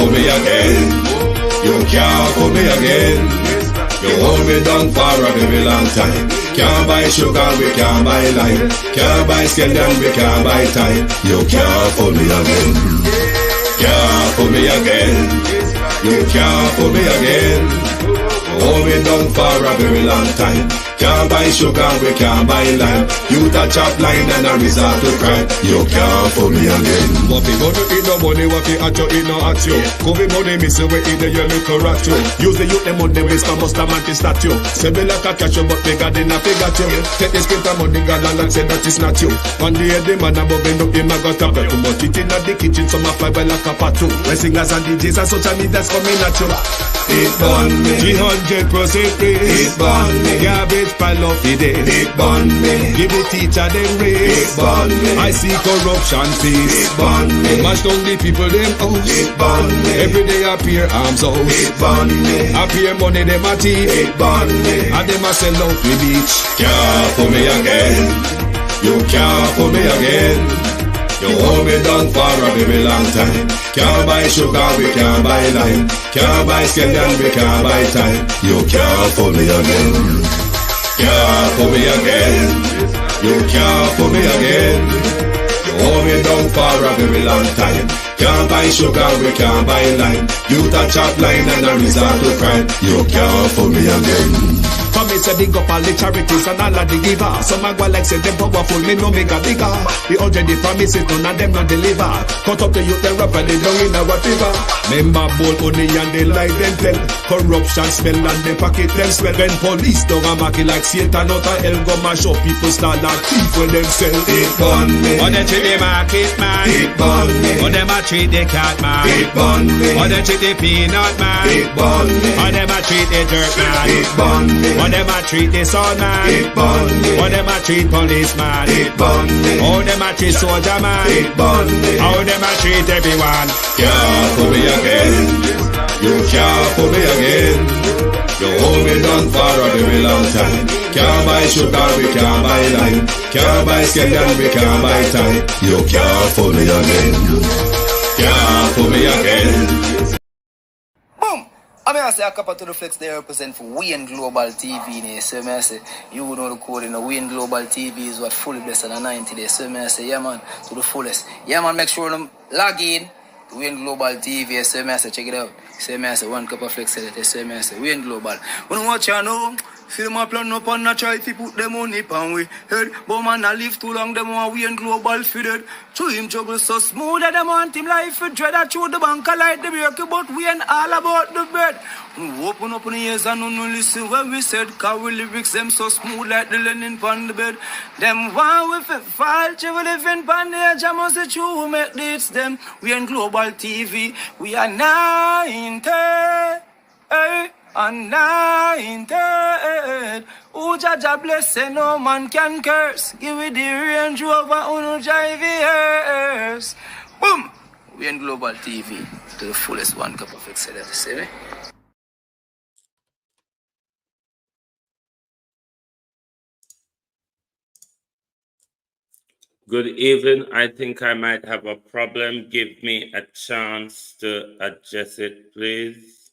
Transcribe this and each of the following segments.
fool me again. You can't fool me again. You hold me down for a very long time. Can't buy sugar, we can't buy lime. Can't buy scallion, we can't buy time. You can't fool me again. Can't fool me again. You can't fool me again. Hold me down for a very long time. Can't buy sugar, we can't buy lime. You touch up line and a resort to crime. You can't fool me again. What people do in no money, what people at you in no at you. Covid money, miss away in the yellow correct you. Use the youth, the money, waste my must have statue. Say me like a catch you, but bigger than a figure you. Take the spit of money, girl, and say that it's not you. One day the man above end up in my gut up. Too much it in the kitchen, some a fly by like a patu. My singers and DJs and social media's coming at you. It burn me. 300% raise. It burn me. Garbage pile of the day. It burn me. Give the teacher them raise. It burn me. I see corruption face. It burn me. Mash down the people them house. It burn me. Every day appear arms out. It burn me. Appear money them a thief. It burn me. And them a sell out the beach. Can't fool me again. You can't fool me again. You hold me down for a very long time. Can't buy sugar, we can't buy lime. Can't buy scallion, we can't buy time. You can't fool me again. Can't fool me again. You can't fool me again. You hold me down for a very long time. Can't buy sugar, we can't buy lime. You touch up line and a resort to crime. You can't fool me again. For me say big up all the charities and all of the givers. Some a go like say them powerful, me no make a bigger. The already promises, none of them not deliver. Cut up the youth, they rap and they down in our fever. Member bowl honey and they lie them tell. Corruption smell and they pocket them swell. When police don't a market like Satan out of hell, go mash up people start like thief when them sell. It burn me. Or they treat the market man. It burn me. Or them a treat the cat man. It burn me. Or they treat the peanut man. It burn me. Or them a treat the dirt man. It burn me. Or them a treat the son man. It burn me. Or them a treat policeman. It burn me. How them a treat soldier man. It burn me. How them a treat everyone. Can't fool me again. You can't fool me again. You hold me down for a very long time. Can't buy sugar, we can't buy lime. Can't buy scallion, we can't buy time. You can't fool me again. Can't fool me again. Boom! I mean, I say a couple to the flex they represent for Wayne Global TV. There. So I say, you know the code in the Wayne Global TV is what fully blessed on the 90 days. So I say, yeah man, to the fullest. Yeah man, make sure them log in to Wayne Global TV. So I say, check it out. So I say, one cup of flex select. So I say, Wayne Global. When you watch you know, film a plan up and a try to put them on it and we head. But man a live too long, them want Wayne Global fitted. To him juggle so smooth that them want him life for dread. I chew the bank a light the break, but we ain't all about the bread. We open up in the ears and no listen when we said, cause we lyrics them so smooth like the linen on the bed. Them want we fall, we living on the edge, I must say true, we make this them. We ain't Global TV, we are 90, and 90. Who Jaja bless, no man can curse. Give it the Range Rover, who drive the Boom! We in Global TV to the fullest one cup of excellence. See me? Good evening. I think I might have a problem. Give me a chance to adjust it, please.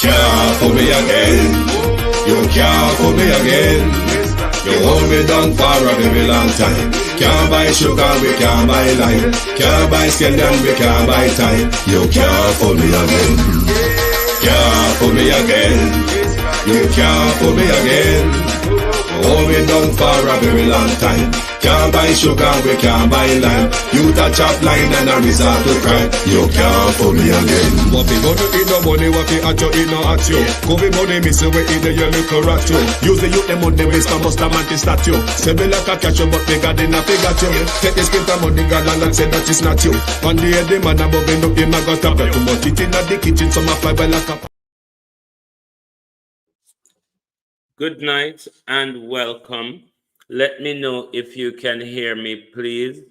Can't fool me again. You can't fool me again. You hold me down for a very long time. Can't buy sugar, we can't buy lime. Can't buy scallion, we can't buy time. You can't fool me again. Can't fool me again. You can't fool me again. Hold me down for a very long time. Can't buy sugar, we can't buy lime. You touch up line and a resort to crime. You can't fool me again. What people do in no money, what people at you in no at you. Covid money, miss away in the yellow correct you. Use the youth, the money, waste my must have statue. Say me like a catch you, but bigger than a figure you. Take the spit of money, girl, and say that it's not you. One day the man above end up in my gut up. Too much it in the kitchen, some a fly by like a... Good night and welcome. Let me know if you can hear me, please.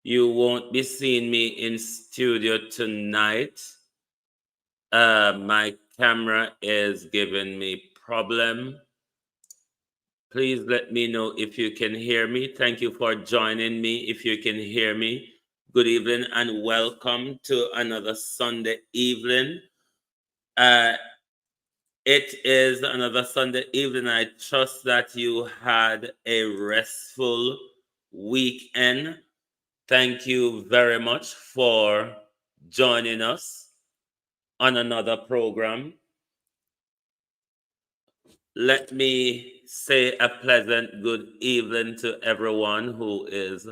You won't be seeing me in studio tonight. My camera is giving me problem. Please let me know if you can hear me. Thank you for joining me. If you can hear me, good evening and welcome to another Sunday evening. It is another Sunday evening. I trust that you had a restful weekend. Thank you very much for joining us on another program. Let me say a pleasant good evening to everyone who is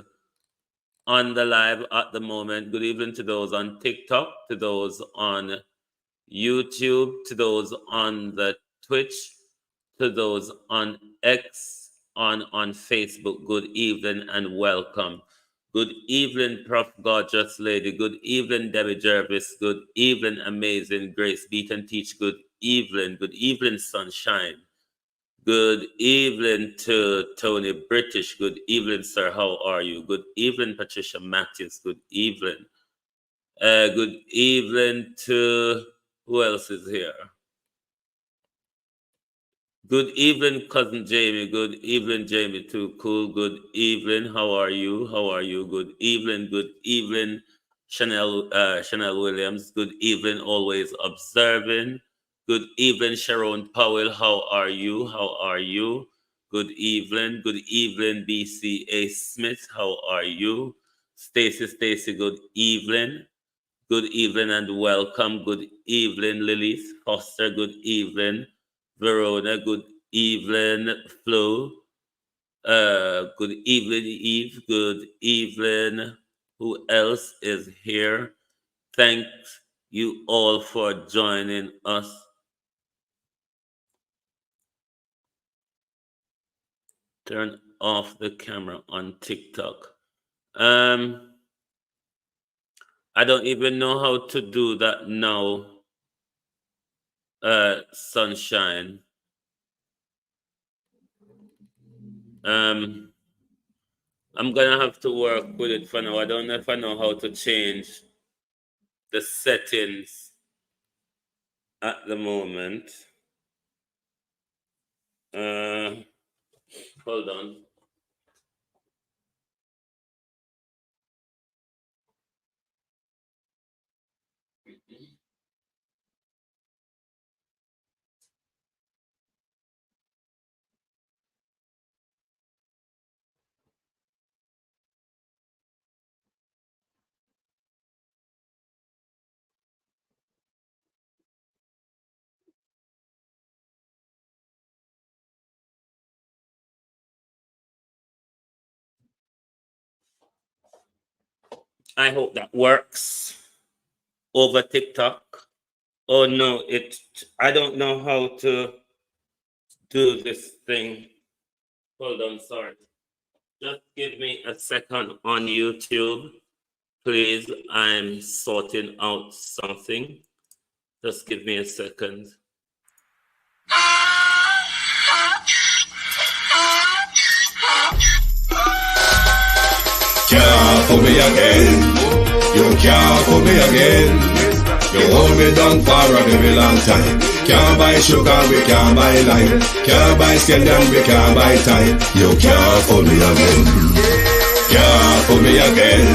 on the live at the moment. Good evening to those on TikTok, to those on YouTube, to those on the Twitch, to those on X, on Facebook. Good evening and welcome. Good evening, Prof. Gorgeous Lady. Good evening, Debbie Jervis. Good evening, Amazing Grace. Beat and Teach. Good evening. Good evening, Sunshine. Good evening to Tony British. Good evening, sir. How are you? Good evening, Patricia Matthews. Good evening. Good evening to who else is here? Good evening, cousin Jamie. Good evening, Jamie. Too cool. Good evening. How are you? How are you? Good evening. Good evening, Chanel Williams. Good evening. Always observing. Good evening, Sharon Powell. How are you? How are you? Good evening. Good evening, BCA Smith. How are you? Stacy. Good evening. Good evening and welcome. Good evening, Lilith Foster. Good evening, Verona. Good evening, Flo. Good evening, Eve. Good evening. Who else is here? Thanks you all for joining us. Turn off the camera on TikTok. I don't even know how to do that now. Sunshine. I'm gonna have to work with it for now. I don't know if I know how to change the settings at the moment. Hold on. I hope that works over TikTok. Oh no, I don't know how to do this thing. Hold on, sorry. Just give me a second on YouTube, please. I'm sorting out something. Just give me a second. Can't fool me again. You can't fool me again. You hold me down for a very long time. Can't buy sugar, we can't buy lime. Can't buy scallion, we can't buy time. You can't fool me again. Can't fool me again.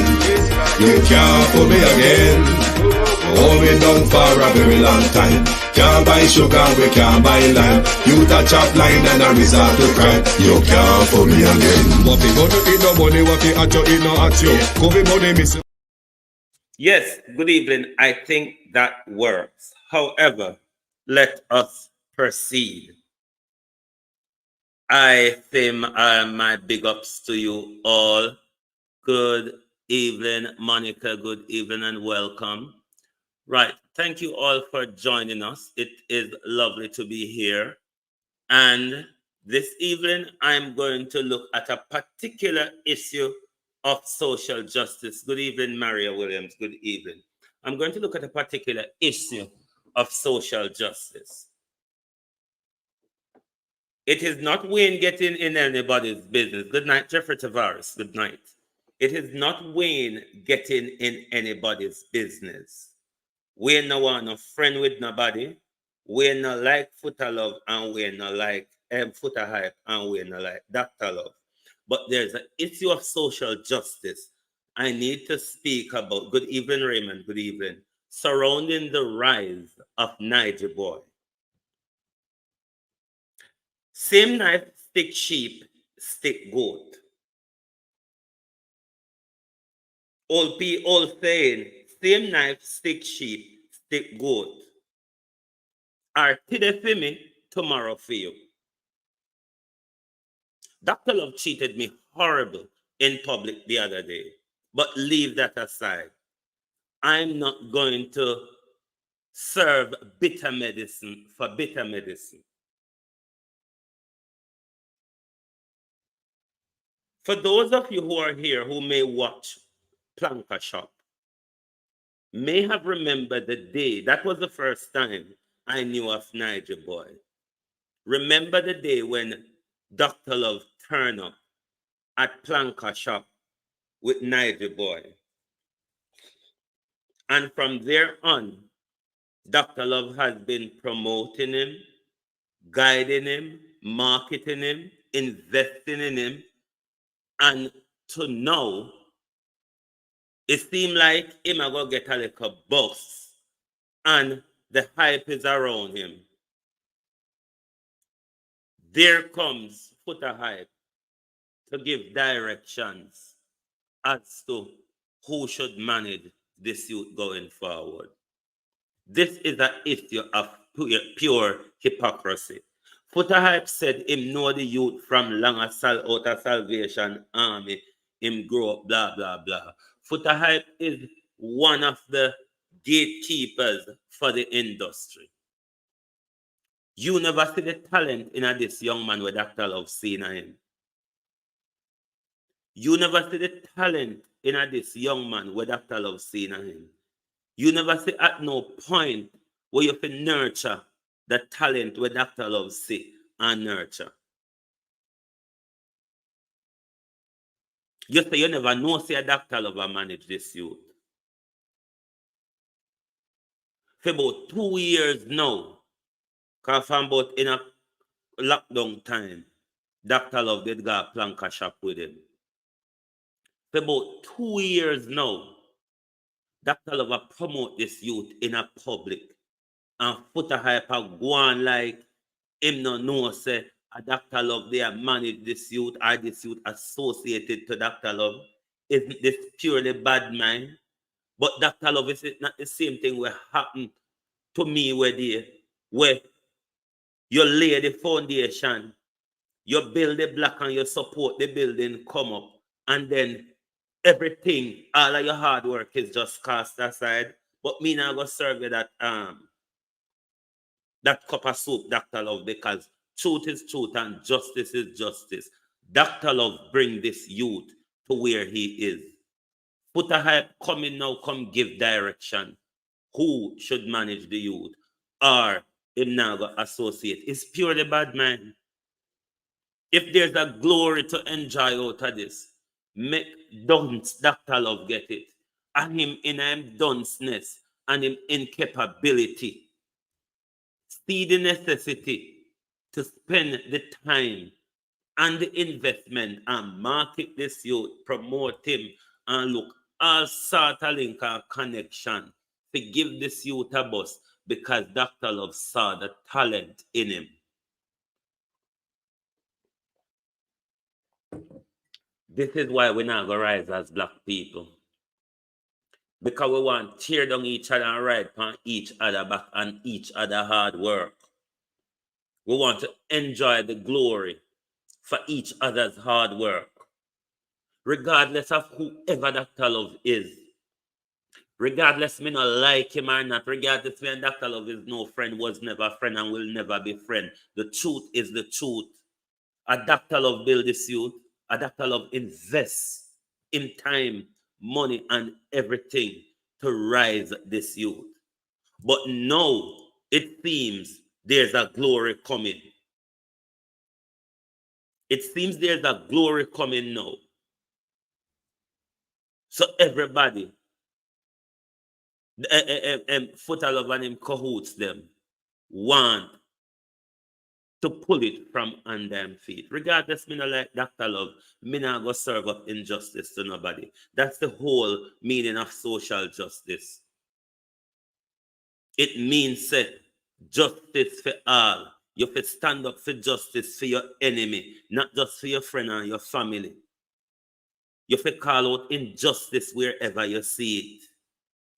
You can't fool me again. You hold me down for a very long time. Can't buy sugar, we can't buy lime. You touch up line and a resort to crime. You can't fool me again. What we go to eat no money, what we at you, eat no at you. Go be money, miss. Yes, good evening. I think that works. However, let us proceed. I say my big ups to you all. Good evening, Monica. Good evening and welcome. Right. Thank you all for joining us. It is lovely to be here. And this evening, I'm going to look at a particular issue of social justice. Good evening, Maria Williams. Good evening. I'm going to look at a particular issue of social justice. It is not Wayne getting in anybody's business. Good night, Jeffrey Tavares. Good night. It is not Wayne getting in anybody's business. We're no one no friend with nobody. We're not like foot of love and we're not like Footer Hype and we not like Dr. Love. But there's an issue of social justice I need to speak about. Good evening, Raymond. Good evening. Surrounding the rise of Niger Boy. Same knife, stick sheep, stick goat. Old saying, same knife, stick sheep, stick goat. Are today for me, tomorrow for you. Dr. Love cheated me horrible in public the other day. But leave that aside. I'm not going to serve bitter medicine for bitter medicine. For those of you who are here who may watch Planka Shop, may have remembered the day, that was the first time I knew of Niger Boy. Remember the day when Dr. Love turned up at Planka Shop with Niger Boy. And from there on, Dr. Love has been promoting him, guiding him, marketing him, investing in him. And to now, it seems like him going to get a little buzz and the hype is around him. There comes Footer Hype to give directions as to who should manage this youth going forward. This is an issue of pure hypocrisy. Footer Hype said him know the youth from long out of Salvation Army, him grow up, blah, blah, blah. Footer Hype is one of the gatekeepers for the industry. You never see the talent in this young man with Dr. Love seen him. You never see the talent in this young man with Dr. Love seen him. You never see at no point where you can nurture the talent where Dr. Love see and nurture. You say you never know see a Dr. Love manage this youth. For about 2 years now, because from about in a lockdown time, Dr. Love did go a Planka Shop with him. For about 2 years now, Dr. Love promote this youth in a public. And Footer Hype go on like him no know say a Dr. Love they manage this youth or this youth associated to Dr. Love. Isn't this purely bad mind? But Dr. Love is not the same thing will happen to me where you lay the foundation, you build the block and you support the building come up, and then everything, all of your hard work is just cast aside. But me now go serve you that cup of soup, Dr. Love, because truth is truth and justice is justice. Dr. Love bring this youth to where he is. Put a hype coming now, come give direction. Who should manage the youth? Or him now go associate. It's purely bad man. If there's a glory to enjoy out of this, make dunce Dr. Love get it. And him in him dunceness and him incapability. See the necessity to spend the time and the investment and market this youth, promote him, and look, all sort of link and connection to give this youth a bus because Dr. Love saw the talent in him. This is why we're not going to rise as black people. Because we want to tear down each other and ride on each other back and each other hard work. We want to enjoy the glory for each other's hard work. Regardless of whoever Dr. Love is. Regardless me not like him or not. Regardless me and Dr. Love is no friend, was never a friend and will never be friend. The truth is the truth. A Dr. Love build this youth. A Dr. Love invests in time, money, and everything to rise this youth. But now it seems there's a glory coming. It seems there's a glory coming now. So everybody, Footer Love and him cahoots them, want to pull it from on them feet. Regardless, me no like Dr. Love, me not go serve up injustice to nobody. That's the whole meaning of social justice. It means say, justice for all. You have to stand up for justice for your enemy, not just for your friend and your family. You have to call out injustice wherever you see it.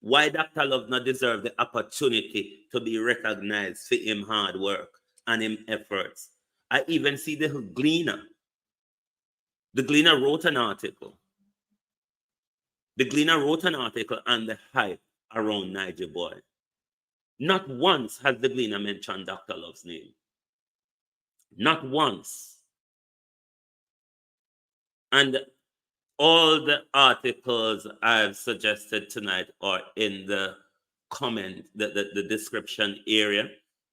Why Dr. Love not deserve the opportunity to be recognized for him hard work and him efforts? I even see the Gleaner. The Gleaner wrote an article. The Gleaner wrote an article on the hype around Niger Boy. Not once has the Gleaner mentioned Dr. Love's name. Not once. And all the articles I've suggested tonight are in the comment, the description area.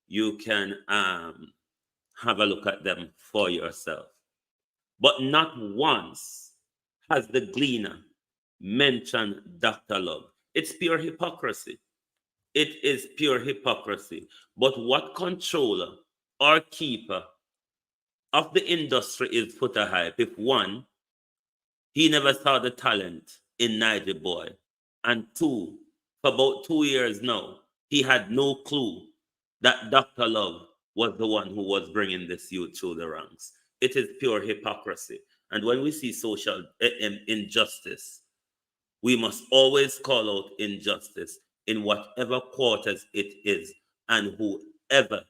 You can have a look at them for yourself. But not once has the Gleaner mentioned Dr. Love. It's pure hypocrisy. It is pure hypocrisy. But what controller or keeper of the industry is put a hype? If one, he never saw the talent in Niger Boy. And two, for about 2 years now, he had no clue that Dr. Love was the one who was bringing this youth through the ranks. It is pure hypocrisy. And when we see social injustice, we must always call out injustice in whatever quarters it is, and whoever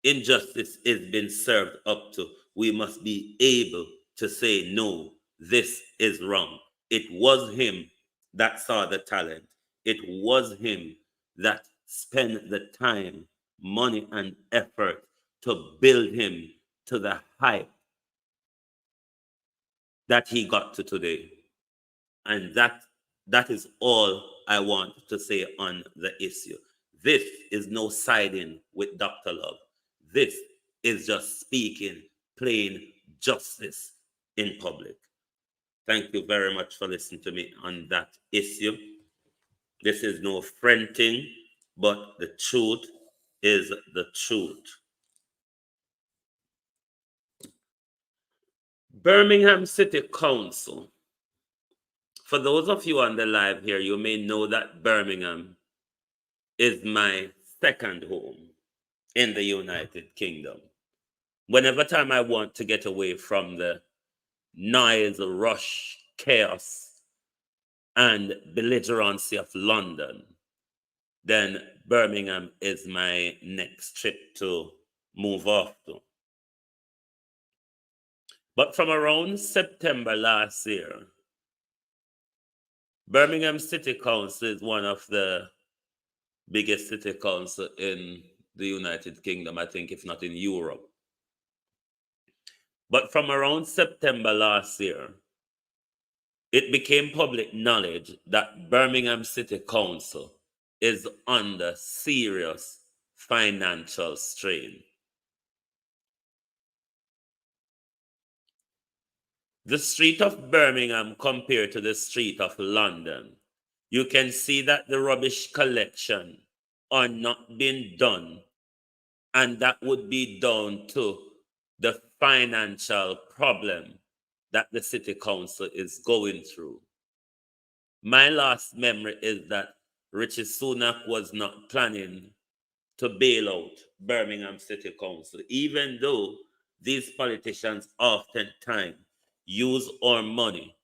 injustice is being served up to, we must be able to say, no, this is wrong. It was him that saw the talent. It was him that spent the time, money, and effort to build him to the height that he got to today. And that is all I want to say on the issue. This is no siding with Dr. Love. This is just speaking plain justice in public. Thank you very much for listening to me on that issue. This is no fronting, but the truth is the truth. Birmingham City Council. For those of you on the live here, you may know that Birmingham is my second home in the United Kingdom. Whenever time I want to get away from the noise, rush, chaos, and belligerency of London, then Birmingham is my next trip to move off to. But from around September last year, Birmingham City Council is one of the biggest city council in the United Kingdom, I think, if not in Europe. But from around September last year, it became public knowledge that Birmingham City Council is under serious financial strain. The street of Birmingham compared to the street of London, you can see that the rubbish collection are not being done, and that would be down to the financial problem that the city council is going through. My last memory is that Richie Sunak was not planning to bail out Birmingham City Council, even though these politicians oftentimes use our money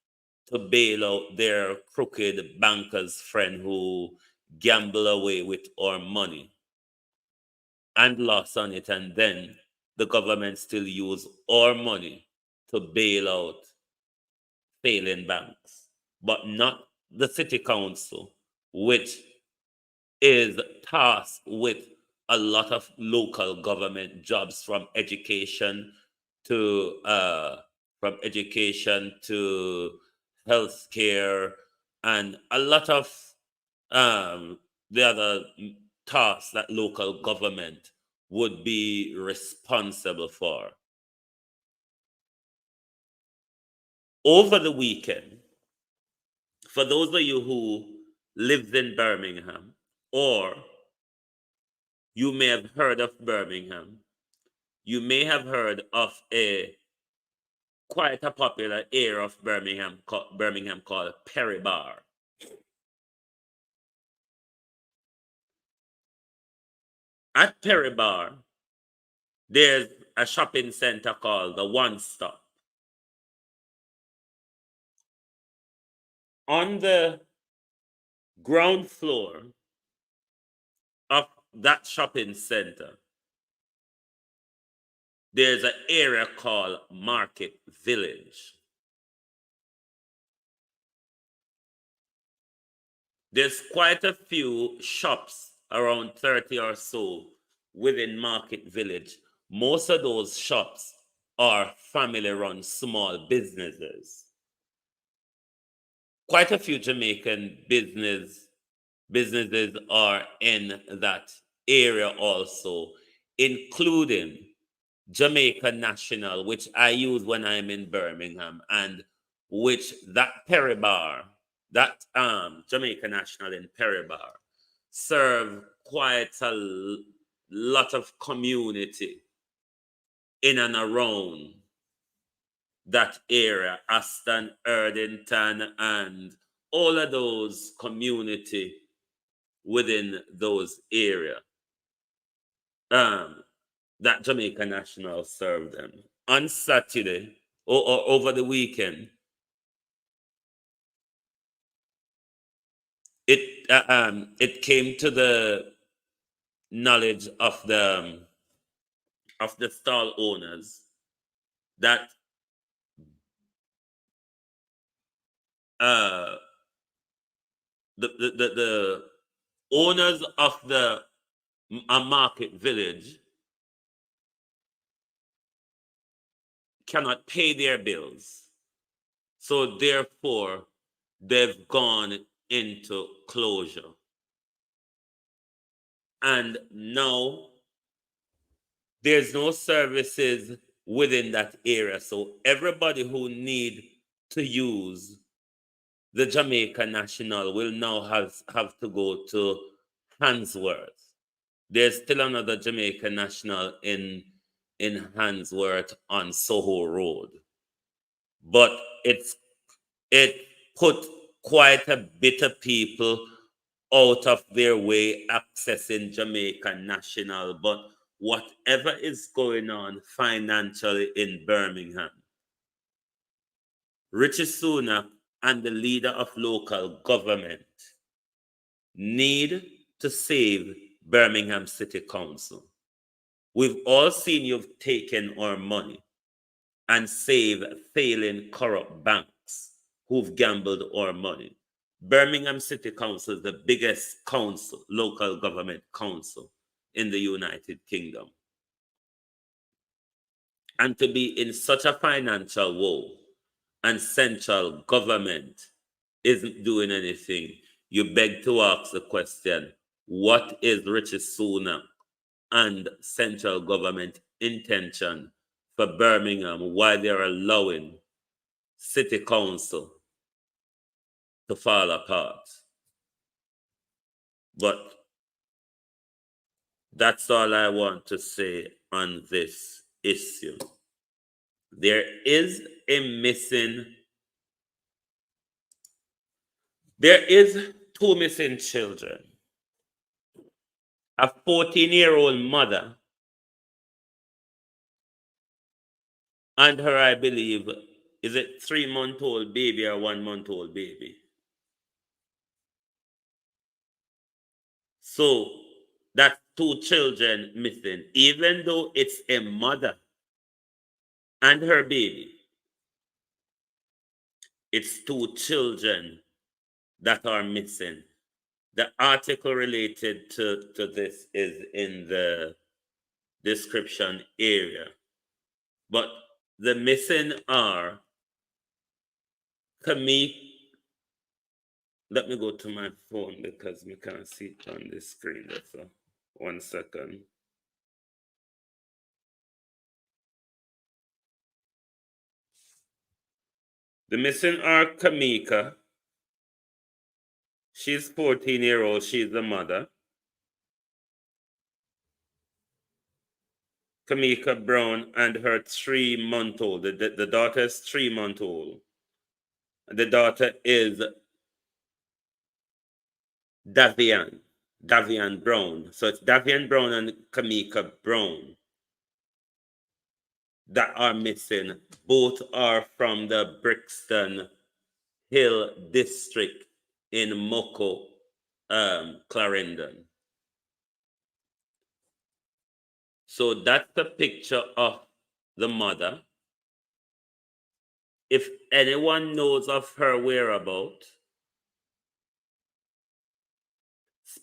to bail out their crooked bankers' friend who gamble away with our money and lost on it, and then the government still use our money to bail out failing banks, but not the city council, which is tasked with a lot of local government jobs, from education to healthcare, and a lot of the other tasks that local government would be responsible for. Over the weekend, for those of you who live in Birmingham, or you may have heard of Birmingham, you may have heard of quite a popular area of Birmingham called Perry Bar. At Perry Bar, there's a shopping center called the One Stop. On the ground floor of that shopping center, there's an area called Market Village. There's quite a few shops, around 30 or so, within Market Village. Most of those shops are family-run small businesses. Quite a few Jamaican businesses are in that area also, including Jamaica National, which I use when I'm in Birmingham, and which that Perry Bar, that Jamaica National in Perry Bar, serve quite a lot of community in and around that area, Aston, Erdington, and all of those community within those areas. That Jamaica National served them. On Saturday or over the weekend, it came to the knowledge of the stall owners that the owners of the Market Village cannot pay their bills. So therefore, they've gone into closure. And now there's no services within that area. So everybody who need to use the Jamaica National will now have to go to Handsworth. There's still another Jamaica National in Handsworth on Soho Road. But it put quite a bit of people out of their way accessing Jamaica National. But whatever is going on financially in Birmingham, Richie Sunak and the leader of local government need to save Birmingham City Council. We've all seen you've taken our money and saved failing corrupt banks who've gambled our money. Birmingham City Council is the biggest council, local government council in the United Kingdom. And to be in such a financial woe and central government isn't doing anything, you beg to ask the question, what is Richie Sunak and central government intention for Birmingham, why they're allowing city council to fall apart? But that's all I want to say on this issue. There is two missing children. A 14-year-old mother and her, I believe, is it 3-month-old baby or 1-month-old baby? So that's 2 children missing, even though it's a mother and her baby. It's 2 children that are missing. The article related to this is in the description area. But the missing are Kamik. Let me go to my phone because we can't see it on the screen. So 1 second. The missing are Kamika. She's 14-year-old. She's the mother. Kamika Brown and her 3-month-old. The daughter is 3-month-old. The daughter is Davian Brown. So it's Davian Brown and Kamika Brown that are missing. Both are from the Brixton Hill district in Moko, Clarendon. So that's the picture of the mother. If anyone knows of her whereabouts,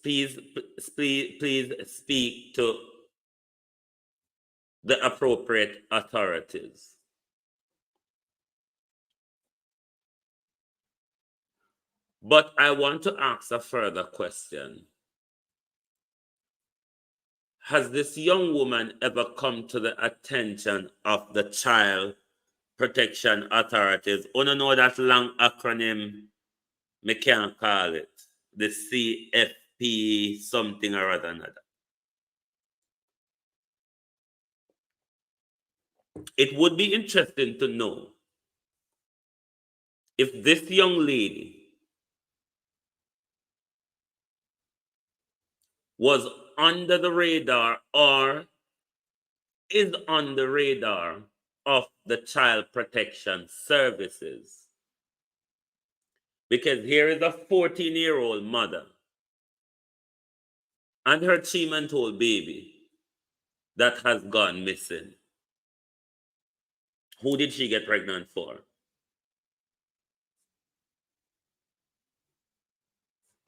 please speak to the appropriate authorities. But I want to ask a further question. Has this young woman ever come to the attention of the child protection authorities? Oh, no, know that long acronym, me can't call it. The CFP something or other another. It would be interesting to know if this young lady was under the radar or is on the radar of the child protection services. Because here is a 14-year-old mother and her 3-month-old baby that has gone missing. Who did she get pregnant for?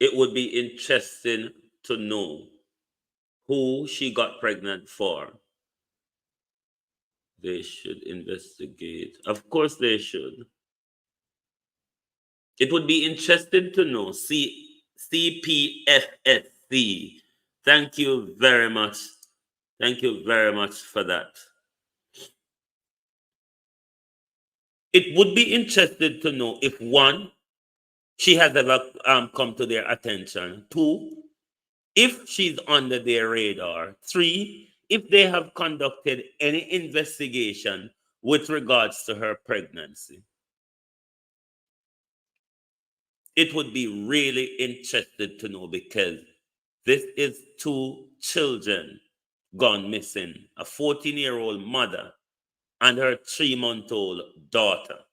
It would be interesting to know who she got pregnant for. They should investigate. Of course they should. It would be interesting to know. CPFSC. Thank you very much. Thank you very much for that. It would be interesting to know if, one, she has ever come to their attention. 2, if she's under their radar. 3, if they have conducted any investigation with regards to her pregnancy. It would be really interesting to know because this is 2 children gone missing, a 14-year-old mother and her 3-month-old daughter,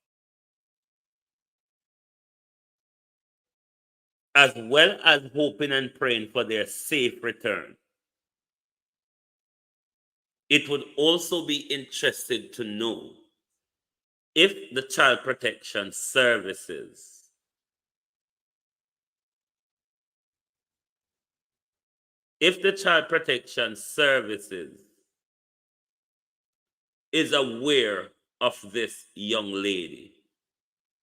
as well as hoping and praying for their safe return. It would also be interesting to know if the Child Protection Services is aware of this young lady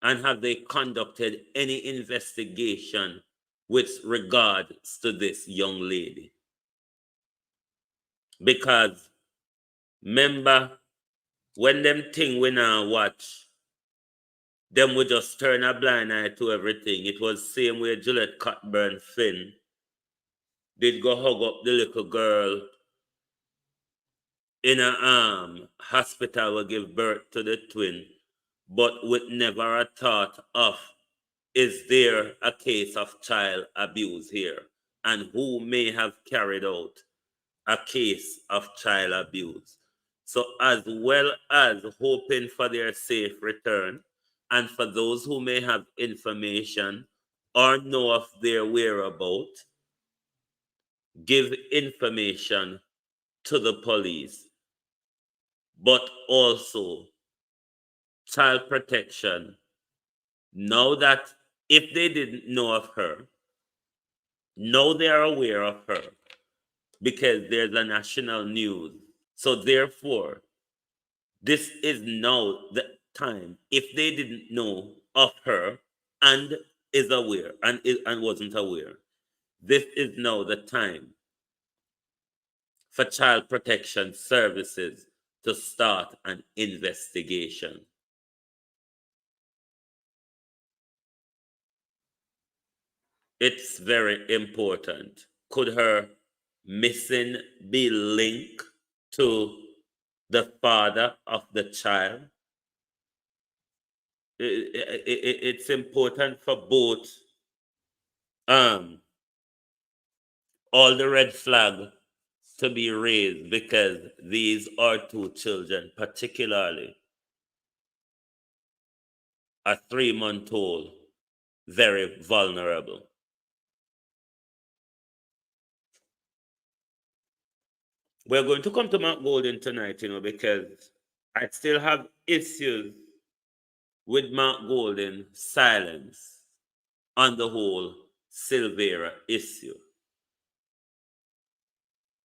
and have they conducted any investigation with regards to this young lady. Because remember, when them thing we now watch, them would just turn a blind eye to everything. It was same way Gillette Cockburn Finn did go hug up the little girl in a hospital will give birth to the twin, but with never a thought of, is there a case of child abuse here? And who may have carried out a case of child abuse? So as well as hoping for their safe return, and for those who may have information or know of their whereabouts, give information to the police. But also child protection, know that if they didn't know of her, now they are aware of her because there's a national news. So therefore, this is now the time. If they didn't know of her and is aware and wasn't aware, this is now the time for Child Protection Services to start an investigation. It's very important. Could her missing be linked to the father of the child. It's important for both all the red flag to be raised, because these are two children, particularly a 3-month-old, very vulnerable. We're going to come to Mark Golden tonight, because I still have issues with Mark Golden's silence on the whole Silvera issue.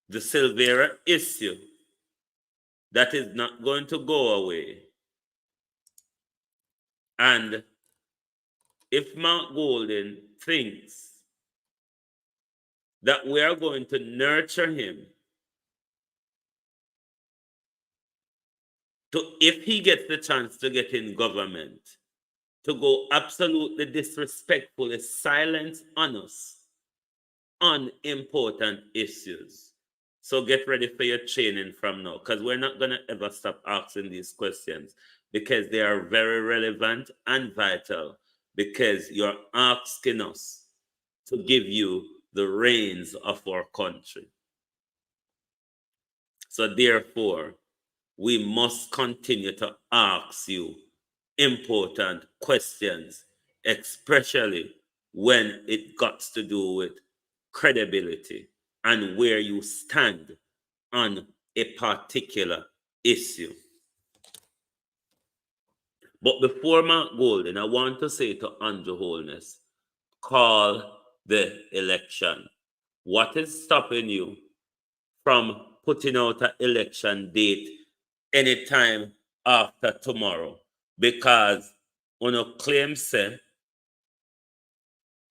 The Silvera issue that is not going to go away. And if Mark Golden thinks that we are going to nurture him to, if he gets the chance to get in government, to go absolutely disrespectfully silent on us on important issues. So get ready for your training from now, because we're not going to ever stop asking these questions, because they are very relevant and vital, because you're asking us to give you the reins of our country. So therefore, we must continue to ask you important questions, especially when it got to do with credibility and where you stand on a particular issue. But before Mark Golden, I want to say to Andrew Holness, call the election. What is stopping you from putting out an election date anytime after tomorrow? Because uno claim say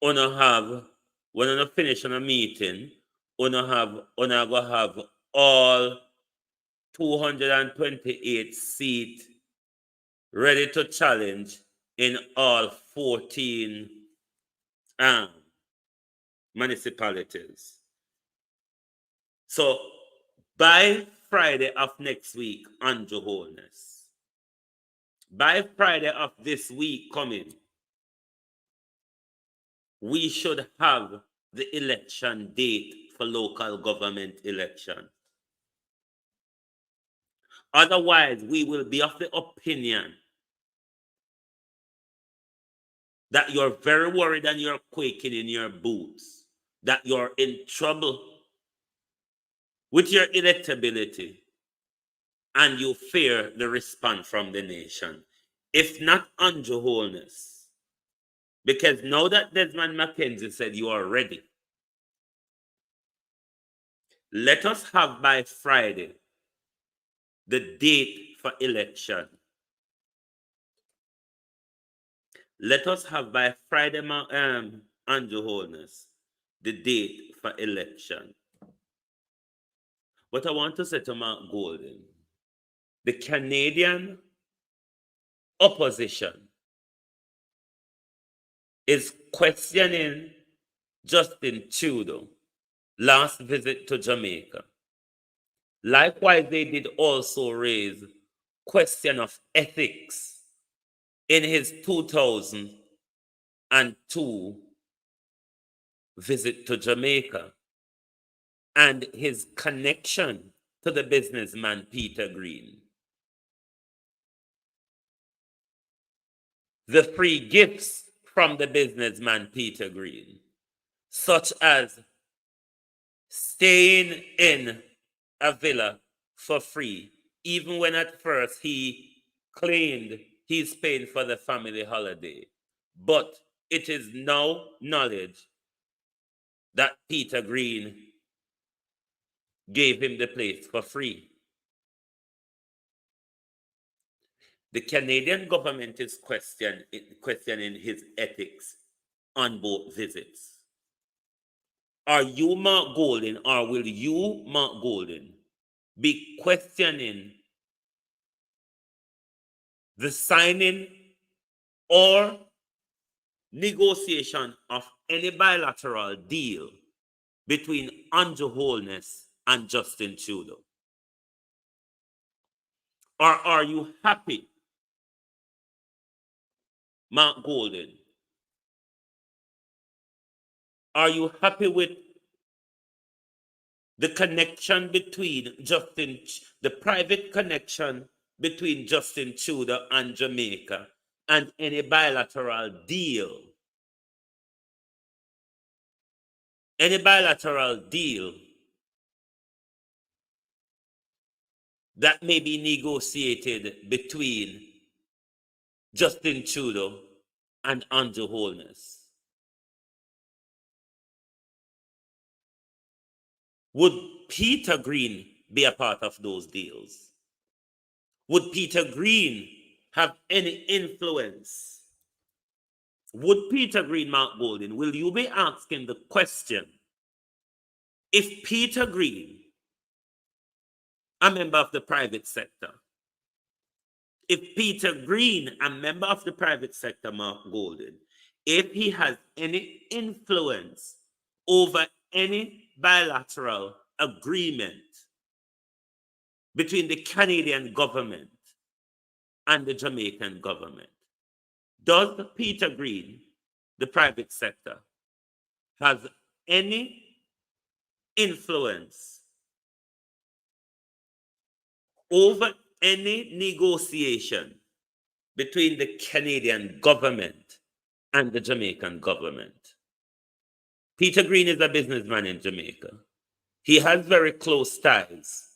uno have, when uno finish on a meeting, uno go have all 228 seats ready to challenge in all 14 municipalities. So by Friday of next week, Andrew Holness, by Friday of this week coming, we should have the election date for local government election. Otherwise, we will be of the opinion that you're very worried and you're quaking in your boots, that you're in trouble with your electability, and you fear the response from the nation. If not Andrew Holness, because now that Desmond McKenzie said you are ready, let us have by Friday the date for election. Let us have by Friday, Andrew Holness, the date for election. But I want to say to Mark Golden, the Canadian opposition is questioning Justin Trudeau's last visit to Jamaica. Likewise, they did also raise question of ethics in his 2002 visit to Jamaica and his connection to the businessman Peter Green. The free gifts from the businessman Peter Green, such as staying in a villa for free, even when at first he claimed he's paying for the family holiday. But it is now knowledge that Peter Green gave him the place for free. The Canadian government is questioning his ethics on both visits. Are you, Mark Golden, or will you, Mark Golden, be questioning the signing or negotiation of any bilateral deal between Andrew Holness and Justin Trudeau? Or are you happy, Mark Golden? Are you happy with the connection between the private connection between Justin Trudeau and Jamaica and any bilateral deal? Any bilateral deal that may be negotiated between Justin Trudeau and Andrew Holness? Would Peter Green be a part of those deals? Would Peter Green have any influence? Would Peter Green, Mark Golden, will you be asking the question, if Peter Green, a member of the private sector, if Peter Green, a member of the private sector, Mark Golden, if he has any influence over any bilateral agreement between the Canadian government and the Jamaican government, does Peter Green, the private sector, have any influence over any negotiation between the Canadian government and the Jamaican government? Peter Green is a businessman in Jamaica. He has very close ties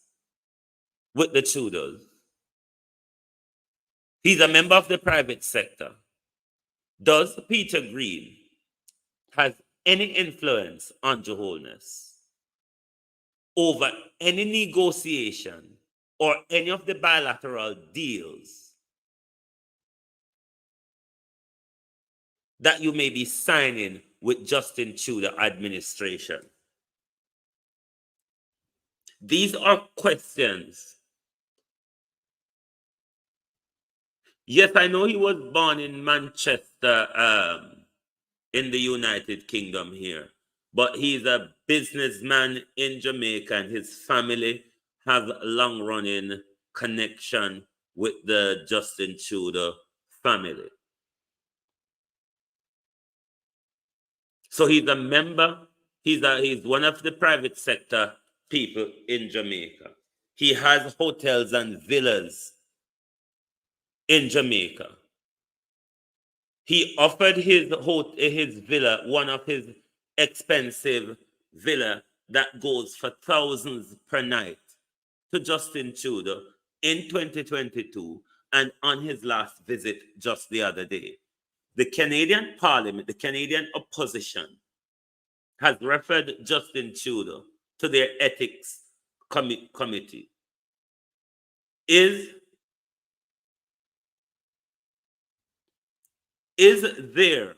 with the Trudeaus. He's a member of the private sector. Does Peter Green have any influence on Holness over any negotiation or any of the bilateral deals that you may be signing with Justin Trudeau administration? These are questions. Yes, I know he was born in Manchester, in the United Kingdom here, but he's a businessman in Jamaica, and his family have long-running connection with the Justin Trudeau family. So he's a member, he's one of the private sector people in Jamaica. He has hotels and villas in Jamaica. He offered his villa, one of his expensive villa that goes for thousands per night, to Justin Trudeau in 2022 and on his last visit just the other day. The Canadian Parliament, the Canadian opposition, has referred Justin Trudeau to their ethics committee. Is there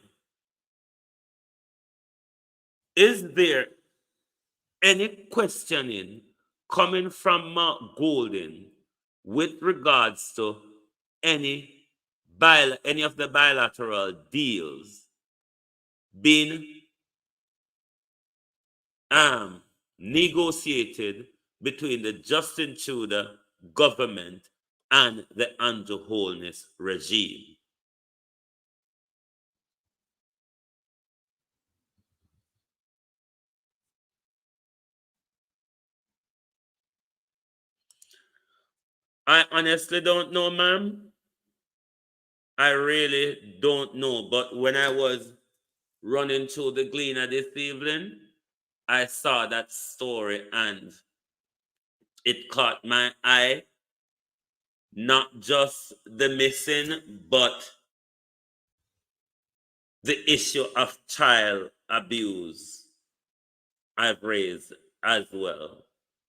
any questioning coming from Mark Golden with regards to any of the bilateral deals being negotiated between the Justin Trudeau government and the Andrew Holness regime? I honestly don't know, ma'am. I really don't know. But when I was running through the Gleaner this evening, I saw that story and it caught my eye. Not just the missing, but the issue of child abuse I've raised as well.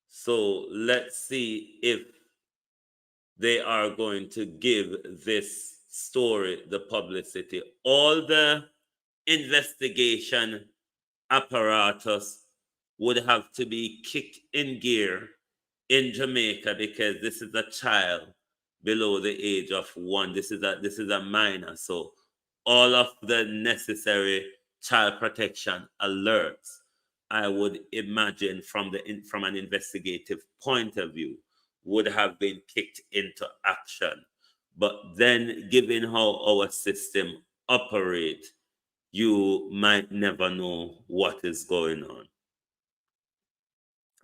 So let's see if they are going to give this story the publicity. All the investigation apparatus would have to be kicked in gear in Jamaica, because this is a child below the age of 1. This is a minor. So all of the necessary child protection alerts, I would imagine, from an investigative point of view, would have been kicked into action. But then, given how our system operates, you might never know what is going on.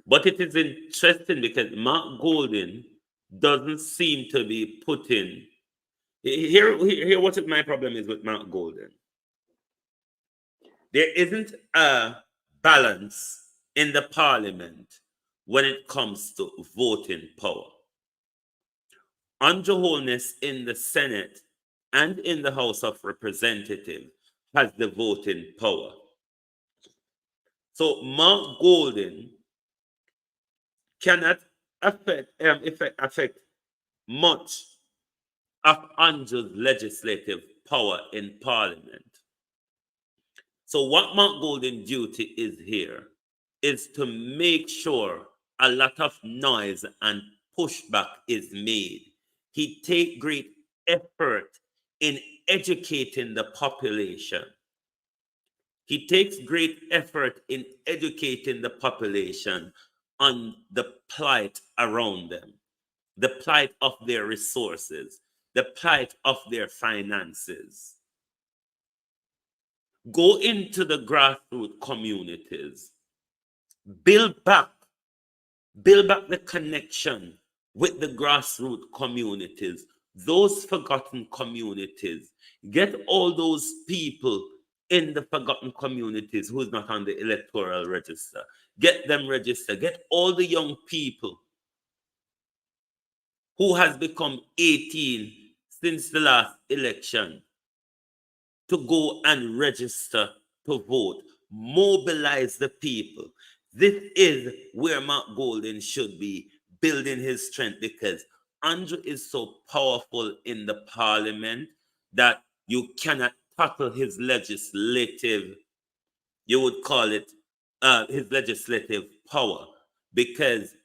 But it is interesting because Mark Golden doesn't seem to be putting. Here what my problem is with Mark Golden. There isn't a balance in the parliament when it comes to voting power. Andrew Holness in the Senate and in the House of Representatives has the voting power. So Mark Golden cannot affect much of Andrew's legislative power in Parliament. So what Mark Golden's duty is here is to make sure a lot of noise and pushback is made. He takes great effort in educating the population. He takes great effort in educating the population on the plight around them, the plight of their resources, the plight of their finances. Go into the grassroots communities, build back the connection with the grassroots communities, those forgotten communities. Get all those people in the forgotten communities who's not on the electoral register. Get them registered. Get all the young people who has become 18 since the last election to go and register to vote. Mobilize the people. This is where Mark Golden should be building his strength, because Andrew is so powerful in the parliament that you cannot tackle his legislative, you would call it his legislative power, because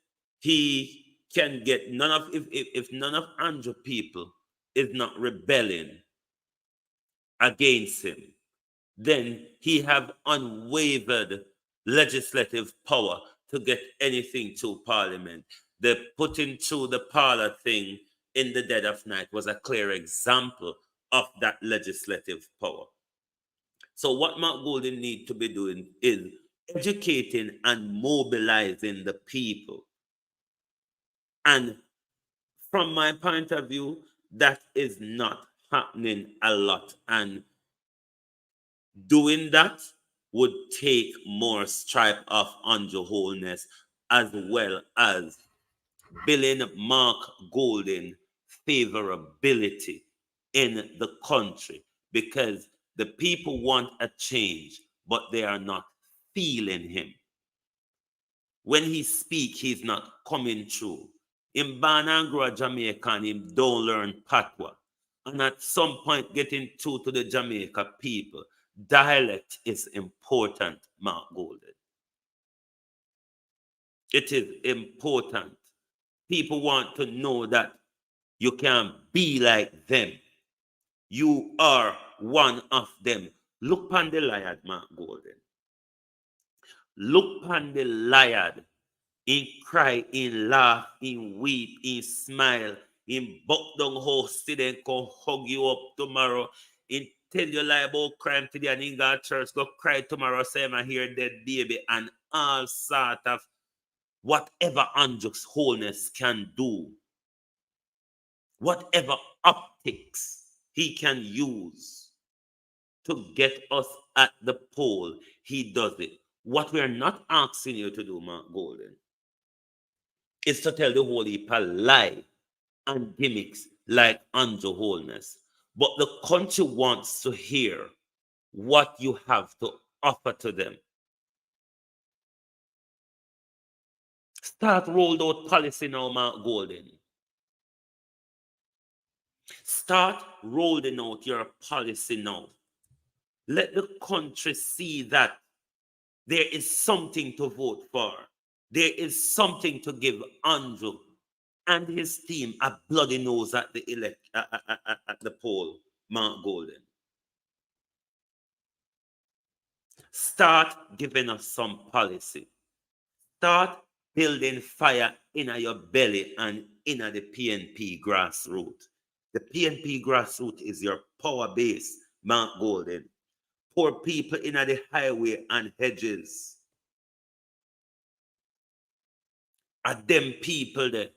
he can get none of, if none of Andrew people is not rebelling against him, then he have unwavered legislative power to get anything to Parliament. The putting through the parlor thing in the dead of night was a clear example of that legislative power. So what Mark Golden needs to be doing is educating and mobilizing the people. And from my point of view, that is not happening a lot. And doing that would take more stripe off Andrew Holness, as well as building Mark Golden favorability in the country, because the people want a change, but they are not feeling him. When he speaks, he's not coming through. In born and grow Jamaican, him don't learn patois. And at some point, getting through to the Jamaica people, dialect is important, Mark Golden. It is important. People want to know that you can be like them. You are one of them. Look on the lion, Mark Golden. Look on the lion. In cry, in laugh, in weep, in smile, in buck down house, then come hug you up tomorrow, in tell you lie about crime today, and in God church go cry tomorrow, say I hear dead baby, and all sort of whatever Andrew's Holness can do, whatever optics he can use to get us at the poll, he does it. What we're not asking you to do, Mark Golden, is to tell the whole heap a lie and gimmicks like Andrew Holness. But the country wants to hear what you have to offer to them. Start rolled out policy now, Mark Golden. Start rolling out your policy now. Let the country see that there is something to vote for. There is something to give Andrew and his team a bloody nose at the poll, Mark Golden. Start giving us some policy. Start building fire in your belly and in the PNP grassroots. The PNP grassroots is your power base, Mark Golden. Poor people in the highway and hedges. Are them people there?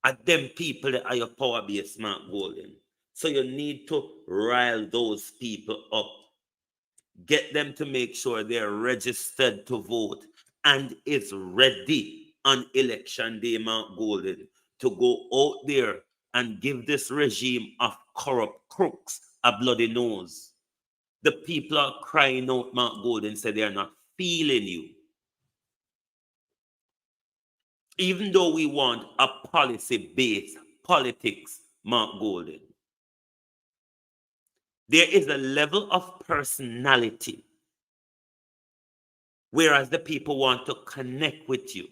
Are them people that are your power base, Mark Golden? So you need to rile those people up. Get them to make sure they're registered to vote and is ready on election day, Mark Golden, to go out there and give this regime of corrupt crooks a bloody nose. The people are crying out, Mark Golden, say they're not feeling you. Even though we want a policy-based politics, Mark Golden, there is a level of personality, whereas the people want to connect with you.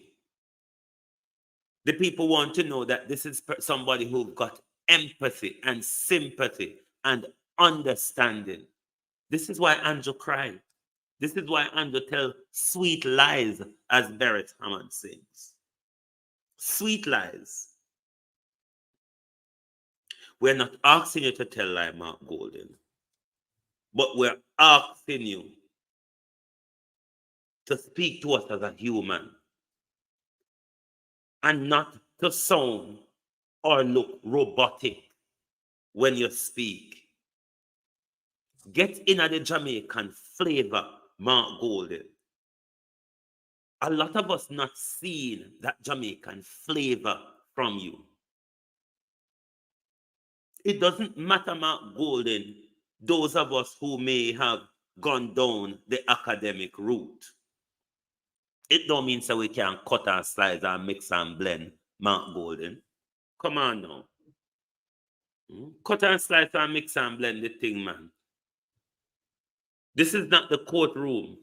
The people want to know that this is somebody who's got empathy and sympathy and understanding. This is why Andrew cried. This is why Andrew tells sweet lies, as Barrett Hammond sings. Sweet lies. We're not asking you to tell lie, Mark Golden, but we're asking you to speak to us as a human and not to sound or look robotic when you speak. Get in the Jamaican flavor, Mark Golden. A lot of us not seeing that Jamaican flavor from you. It doesn't matter, Mark Golden, those of us who may have gone down the academic route. It don't mean so we can cut and slice and mix and blend, Mark Golden. Come on now. Cut and slice and mix and blend the thing, man. This is not the courtroom.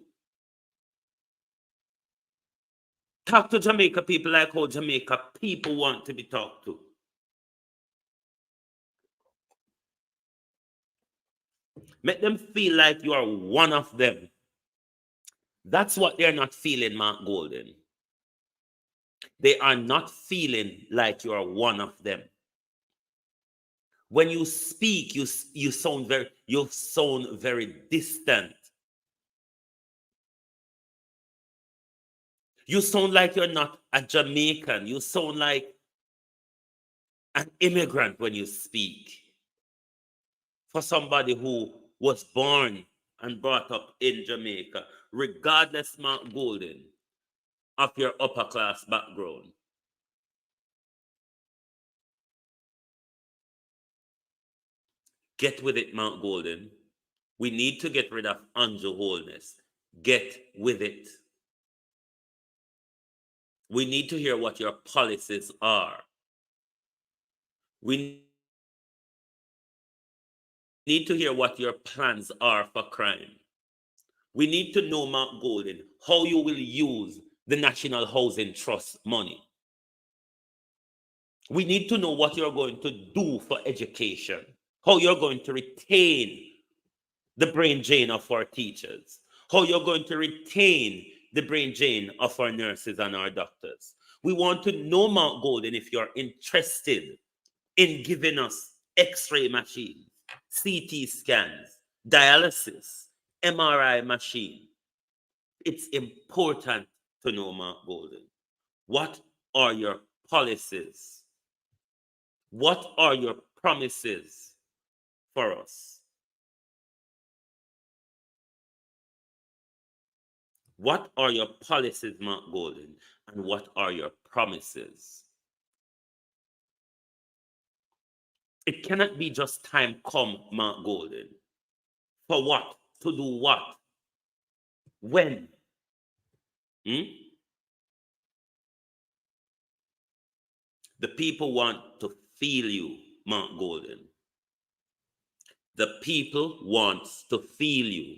Talk to Jamaica people like how Jamaica people want to be talked to. Make them feel like you are one of them. That's what they're not feeling, Mark Golden. They are not feeling like you are one of them. When you speak, you sound very distant. You sound like you're not a Jamaican. You sound like an immigrant when you speak. For somebody who was born and brought up in Jamaica, regardless, Mark Golden, of your upper class background. Get with it, Mark Golden. We need to get rid of Andrew Holness. Get with it. We need to hear what your policies are. We need to hear what your plans are for crime. We need to know, Mark Golden, how you will use the National Housing Trust money. We need to know what you're going to do for education, how you're going to retain the brain drain of our teachers, how you're going to retain the brain drain of our nurses and our doctors. We want to know, Mark Golden, if you're interested in giving us X-ray machines, CT scans, dialysis, MRI machine. It's important to know, Mark Golden. What are your policies? What are your promises for us? What are your policies, Mark Golden, and what are your promises? It cannot be just time come, Mark Golden. For what? To do what? When? The people want to feel you, Mark Golden. The people want to feel you.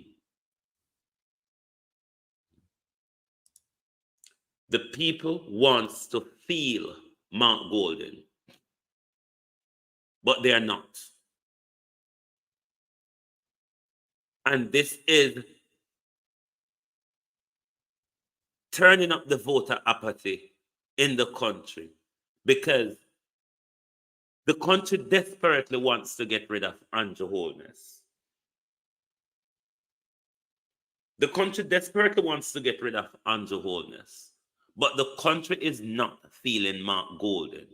The people wants to feel Mark Golden, but they are not. And this is turning up the voter apathy in the country, because the country desperately wants to get rid of Andrew Holness. The country desperately wants to get rid of Andrew Holness, but the country is not feeling Mark Golden.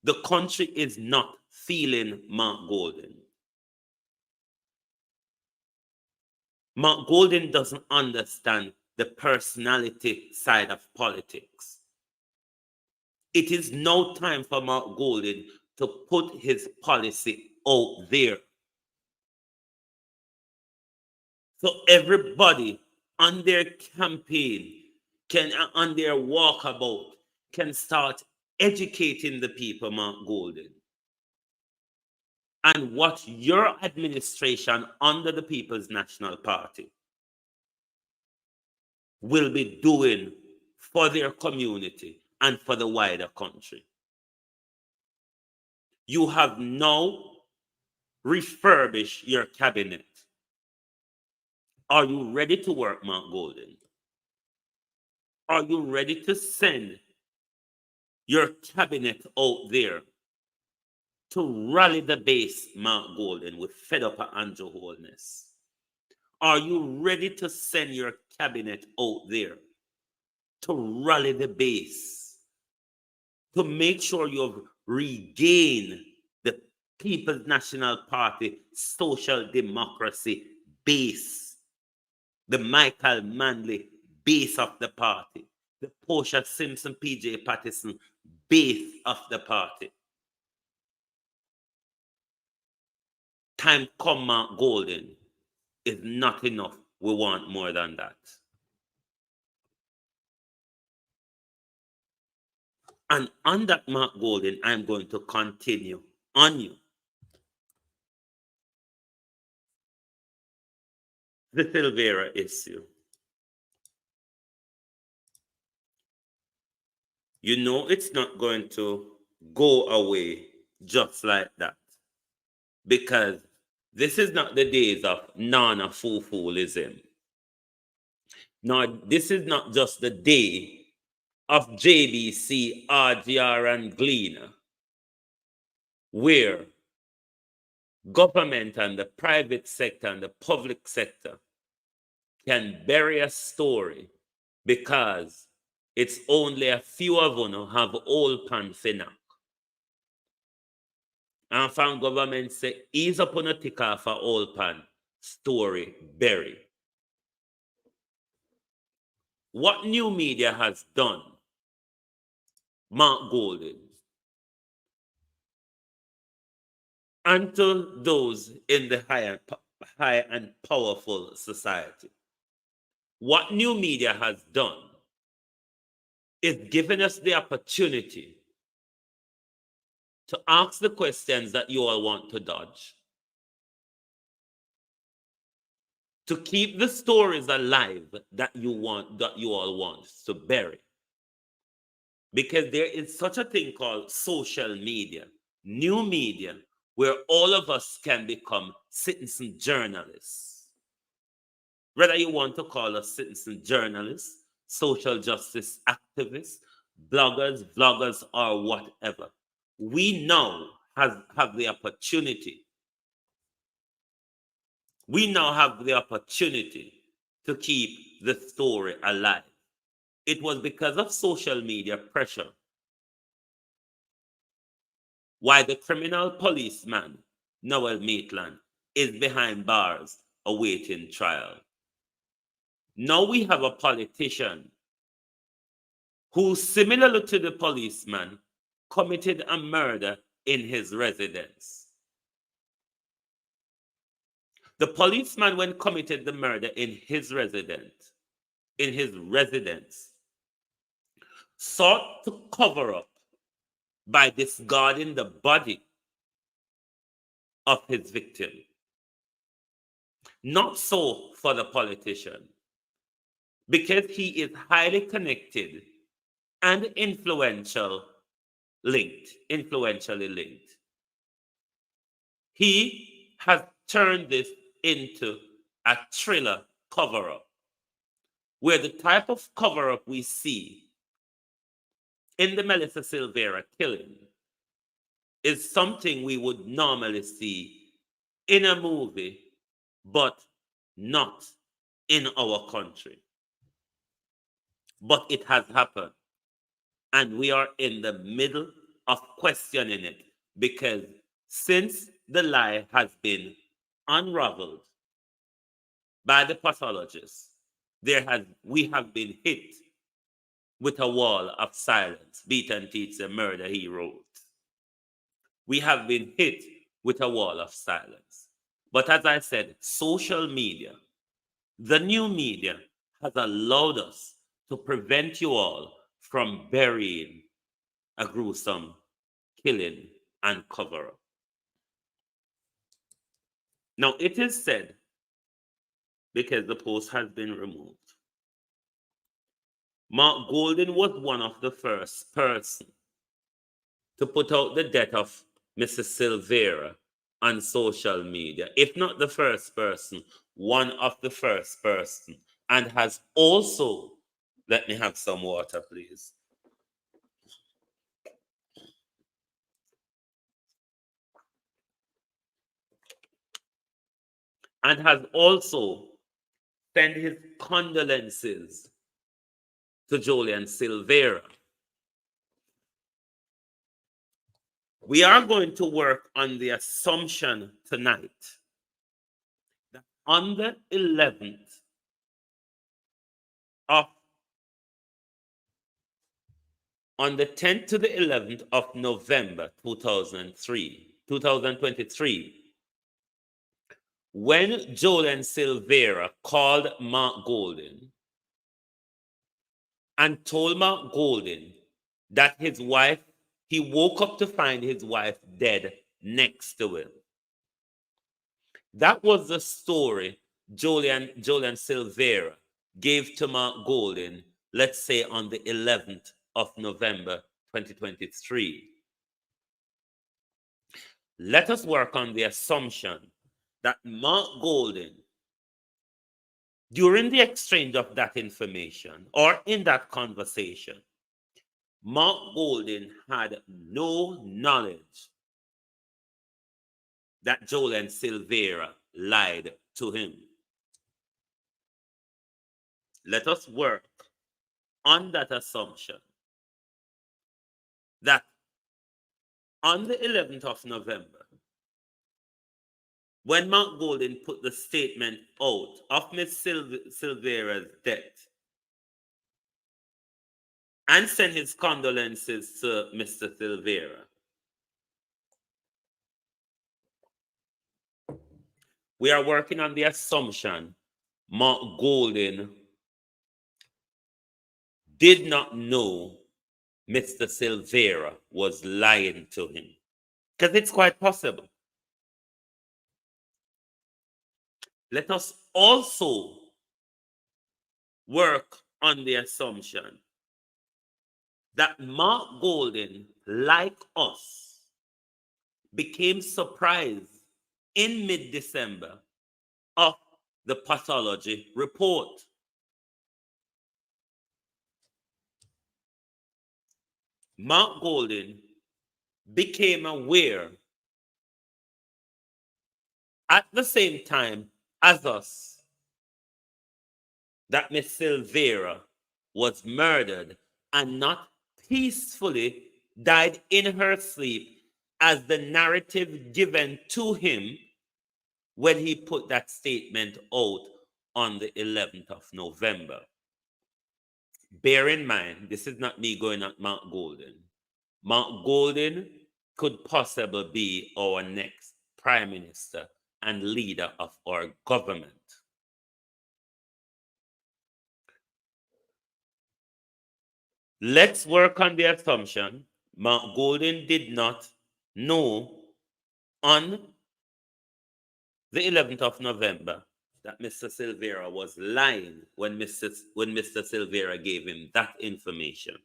The country is not feeling Mark Golden. Mark Golden doesn't understand the personality side of politics. It is now time for Mark Golden to put his policy out there. So everybody on their campaign on their walkabout, can start educating the people, Mark Golden, and what your administration under the People's National Party will be doing for their community and for the wider country. You have now refurbished your cabinet. Are you ready to work, Mark Golden? Are you ready to send your cabinet out there to rally the base, Mark Golden, with fed up Andrew Holness? Are you ready to send your cabinet out there to rally the base, to make sure you've regained the People's National Party social democracy base, the Michael Manley base of the party, the Portia Simpson, PJ Patterson base of the party? Time come, Mark Golden, is not enough. We want more than that. And on that, Mark Golden, I'm going to continue on you. The Silvera issue. You know it's not going to go away just like that, because this is not the days of Nana Fufulism. Now, this is not just the day of JBC, RGR, and Gleaner, where government and the private sector and the public sector can bury a story because it's only a few of them who have old pan finna. And from government say, ease up on a tick off a old pan story bury. What new media has done, Mark Golden, and to those in the high and powerful society, what new media has done is given us the opportunity to ask the questions that you all want to dodge, to keep the stories alive that you all want to bury. Because there is such a thing called social media, new media, where all of us can become citizen journalists. Whether you want to call us citizen journalists, social justice activists, bloggers, vloggers, or whatever, we now have the opportunity. We now have the opportunity to keep the story alive. It was because of social media pressure why the criminal policeman, Noel Maitland, is behind bars awaiting trial. Now we have a politician who, similarly to the policeman, committed a murder in his residence. The policeman, when committed the murder in his residence, sought to cover up by discarding the body of his victim. Not so for the politician, because he is highly connected and influentially linked. He has turned this into a thriller cover-up. where the type of cover-up we see in the Melissa Silvera killing is something we would normally see in a movie, but not in our country. But it has happened. And we are in the middle of questioning it, because since the lie has been unraveled by the pathologists, we have been hit with a wall of silence. Beaton Teats, the murder he wrote. We have been hit with a wall of silence. But as I said, social media, the new media, has allowed us to prevent you all from burying a gruesome killing and cover-up. Now, it is said, because the post has been removed, Mark Golden was one of the first person to put out the death of Mr. Silvera on social media. If not the first person, one of the first person. And has also, let me have some water, please. And has also sent his condolences to Julian Silvera. We are going to work on the assumption tonight that on the 11th of, on the 10th to the 11th of November 2023, when Julian Silvera called Mark Golden and told Mark Golden that his wife, he woke up to find his wife dead next to him. That was the story Julian Silvera gave to Mark Golden, let's say on the 11th of November 2023. Let us work on the assumption that Mark Golden, during the exchange of that information or in that conversation, Mark Golden had no knowledge that Julian Silvera lied to him. Let us work on that assumption that on the 11th of November, when Mark Golden put the statement out of Miss Silvera's death and sent his condolences to Mr. Silvera, we are working on the assumption Mark Golden did not know Mr. Silvera was lying to him. Because it's quite possible. Let us also work on the assumption that Mark Golden, like us, became surprised in mid-December of the pathology report. Mark Golden became aware at the same time as us that Miss Silvera was murdered and not peacefully died in her sleep as the narrative given to him when he put that statement out on the 11th of November. Bear in mind, this is not me going at Mark Golden. Mark Golden could possibly be our next prime minister and leader of our government. Let's work on the assumption Mark Golden did not know on the 11th of November that Mr. Silvera was lying when Mr. Silvera gave him that information.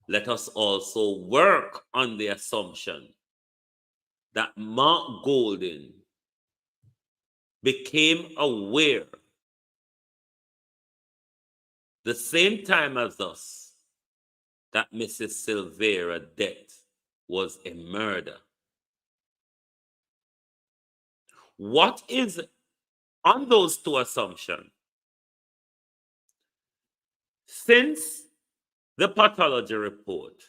Let us also work on the assumption that Mark Golden became aware the same time as us, that Mrs. Silvera's death was a murder. What is, on those two assumptions, since the pathology report,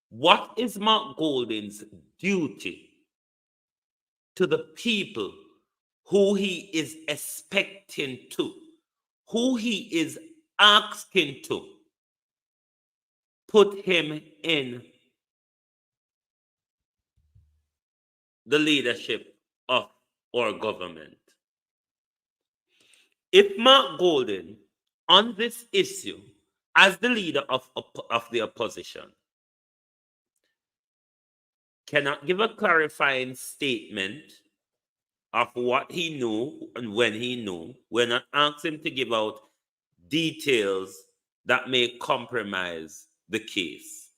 what is Mark Golding's duty to the people who he is expecting to, who he is asking to put him in the leadership of our government? If Mark Golding, on this issue, as the leader of the opposition, cannot give a clarifying statement of what he knew and when he knew, we're not asking him to give out details that may compromise the case.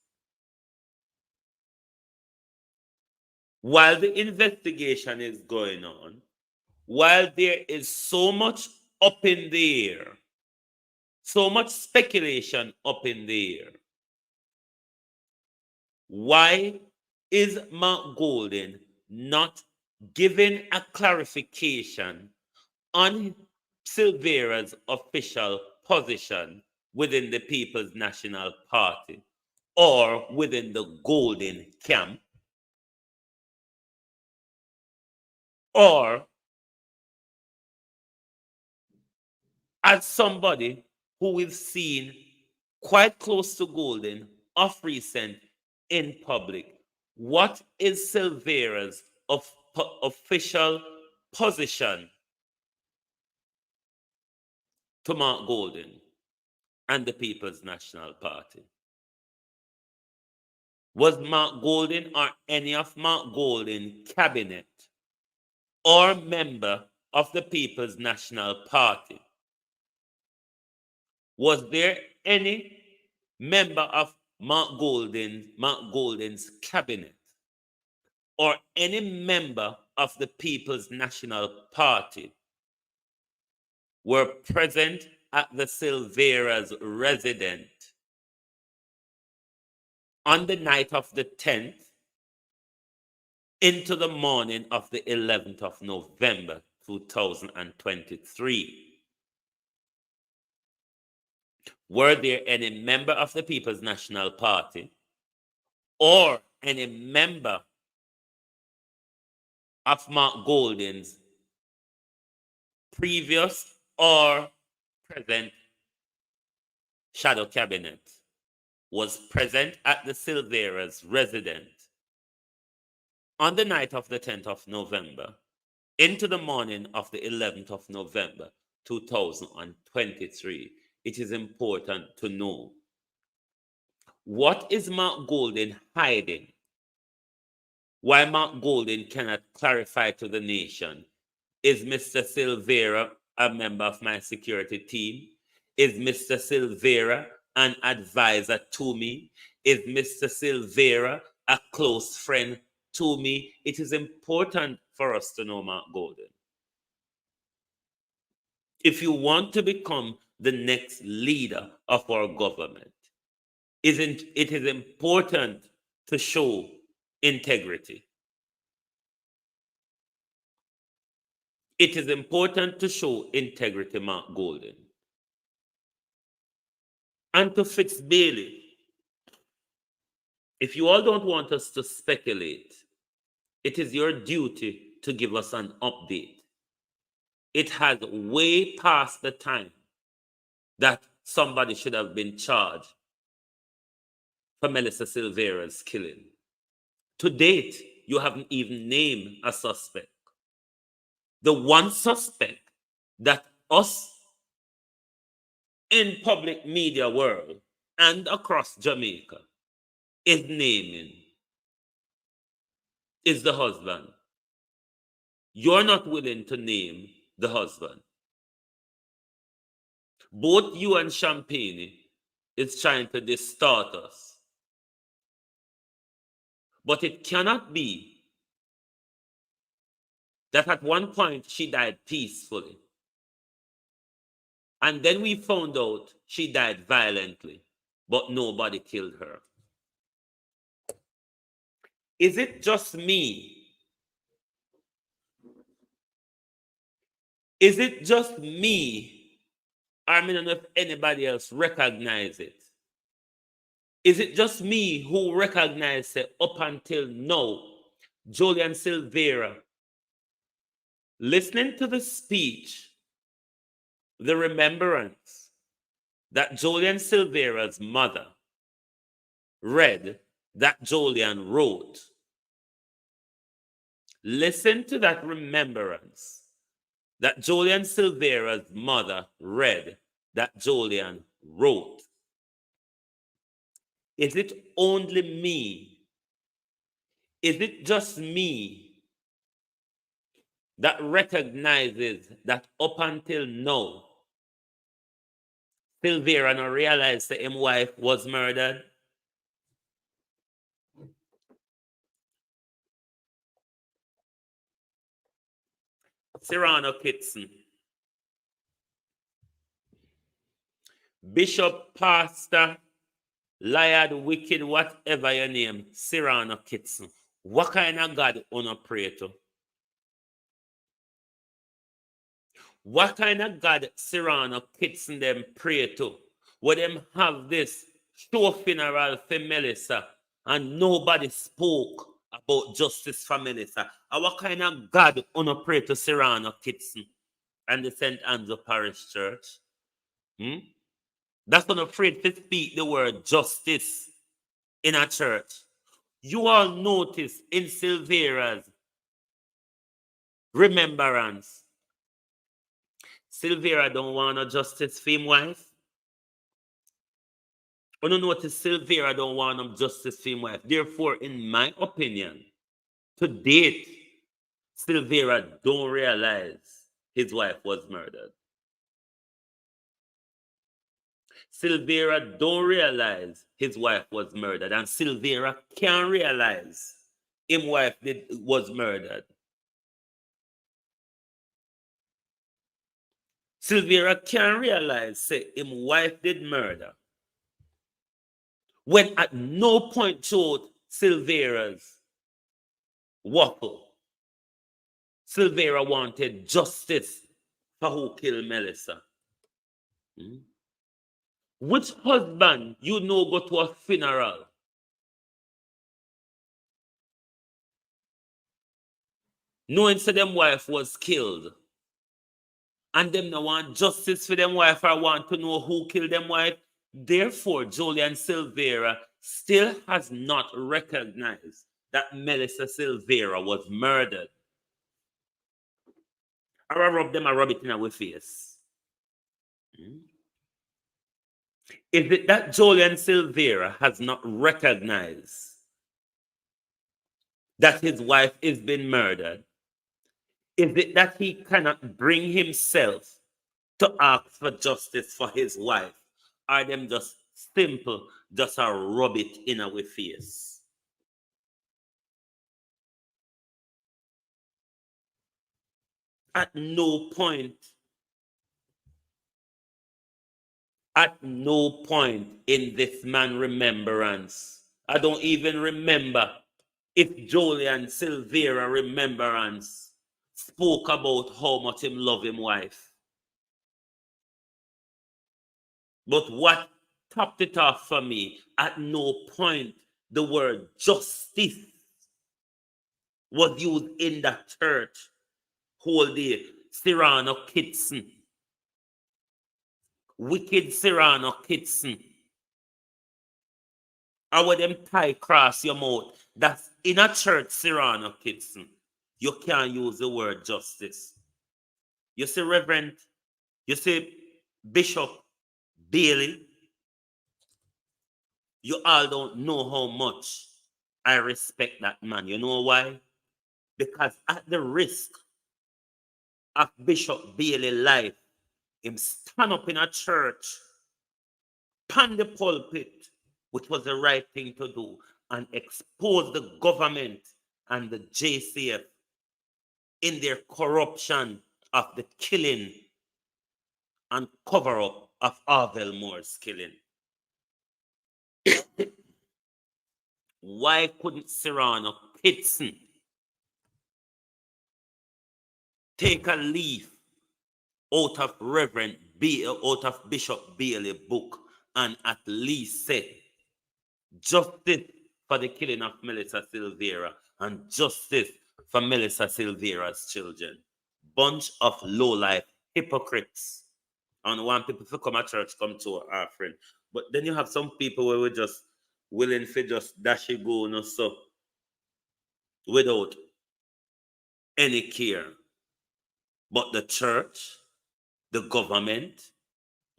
While the investigation is going on, while there is so much up in the air, so much speculation up in the air, why is Mark Golding not giving a clarification on Silvera's official position within the People's National Party or within the Golding camp, or as somebody who we've seen quite close to Golding of recent in public, what is Silvera's official position to Mark Golding and the People's National Party? Was Mark Golding or any of Mark Golding's cabinet or member of the People's National Party, was there any member of Mark Golding's cabinet or any member of the People's National Party were present at the Silvera's residence on the night of the 10th into the morning of the 11th of November 2023? Were there any member of the People's National Party or any member of Mark Golding's previous or present shadow cabinet was present at the Silvera's residence on the night of the 10th of November into the morning of the 11th of November 2023? It is important to know, what is Mark Golding hiding? Why Mark Golding cannot clarify to the nation? Is Mr. Silvera a member of my security team? Is Mr. Silvera an advisor to me? Is Mr. Silvera a close friend to me? It is important for us to know Mark Golding. If you want to become the next leader of our government, it is important to show integrity. It is important to show integrity, Mark Golding. And to Fitz Bailey, if you all don't want us to speculate, it is your duty to give us an update. It has way past the time that somebody should have been charged for Melissa Silvera's killing. To date, you haven't even named a suspect. The one suspect that us in public media world and across Jamaica is naming is the husband. You're not willing to name the husband. Both you and Champagne is trying to distort us. But it cannot be that at one point she died peacefully And then we found out she died violently, but nobody killed her. Is it just me? Is it just me? I don't know if anybody else recognize it. Is it just me who recognize it up until now? Julian Silvera, listening to the speech, the remembrance that Julian Silvera's mother read, that Julian wrote. Listen to that remembrance that Julian Silvera's mother read, that Julian wrote. Is it only me? Is it just me that recognizes that up until now, Silvera not realized that his wife was murdered? Cyrano Kitson, Bishop, Pastor, liar, wicked, whatever your name, Cyrano Kitson. What kind of God you pray to? What kind of God Cyrano Kitson them pray to? Where them have this show funeral for Melissa and nobody spoke about justice for Melissa? And what kind of God you pray to Cyrano Kitson and the St. Andrew Parish Church? That's not afraid to speak the word justice in a church. You all notice in Silvera's remembrance, Silvera don't want no justice for his wife. You don't notice Silvera don't want no justice for his wife. Therefore, in my opinion, to date, Silvera don't realize his wife was murdered. Silvera don't realize his wife was murdered, and Silvera can't realize his wife was murdered. Silvera can't realize say his wife did murder when at no point showed Silvera's waffle. Silvera wanted justice for who killed Melissa. Which husband you know go to a funeral knowing that them wife was killed and them no want justice for them wife or want to know who killed them wife? Therefore, Julian Silvera still has not recognized that Melissa Silvera was murdered. I rub it in our face. Is it that Julian Silvera has not recognized that his wife is being murdered? Is it that he cannot bring himself to ask for justice for his wife? Are them just simple, just a rub it in our face? At no point in this man's remembrance, I don't even remember if Julian Silvera remembrance spoke about how much him love him wife. But what topped it off for me, at no point the word justice was used in that church whole day. Cyrano Kitson, wicked Cyrano Kitson. I would them tie cross your mouth. That's in a church, Cyrano Kitson. You can't use the word justice. You see, Reverend, you see, Bishop Bailey, you all don't know how much I respect that man. You know why? Because at the risk of Bishop Bailey's life, him stand up in a church, pan the pulpit, which was the right thing to do, and expose the government and the JCF in their corruption of the killing and cover up of Arvel Moore's killing. Why couldn't Cyrano Kitson take a leaf out of out of Bishop Bailey's book and at least say justice for the killing of Melissa Silvera and justice for Melissa Silvera's children? Bunch of low-life hypocrites. And want people to come to church, come to our friend. But then you have some people where we're just willing to just dash it go, no, so without any care. But the church, the government,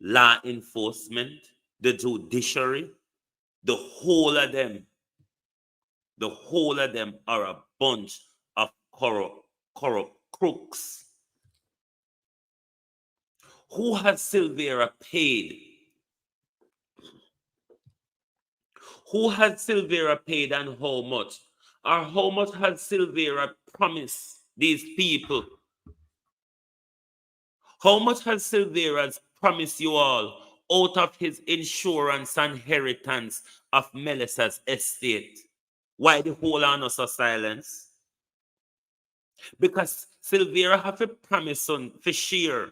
law enforcement, the judiciary, the whole of them are a bunch of corrupt crooks. Who has Silvera paid? Who has Silvera paid and how much? Or how much has Silvera promised these people? How much has Silvera promised you all out of his insurance and inheritance of Melissa's estate? Why the whole on us of silence? Because Silvera have a promise on for share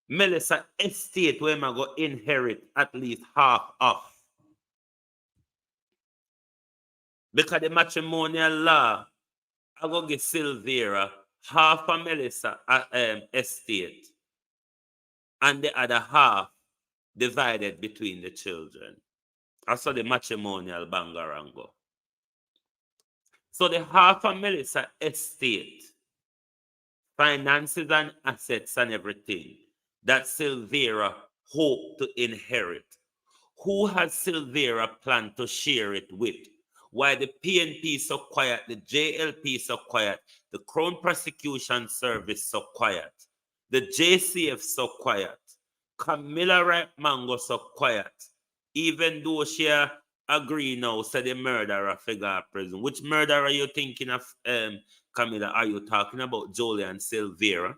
Melissa estate where I go inherit at least half of. Because the matrimonial law, I go get Silvera half of Melissa estate and the other half divided between the children. I saw the matrimonial bangarango. So the half of Melissa estate, finances and assets and everything that Silvera hoped to inherit. Who has Silvera planned to share it with? Why the PNP so quiet, the JLP so quiet, the Crown Prosecution Service so quiet, the JCF so quiet, Camilla Ripe Mango so quiet, even though she agree now, said the murderer figure prison. Which murderer are you thinking of, Camilla? Are you talking about Julian Silvera?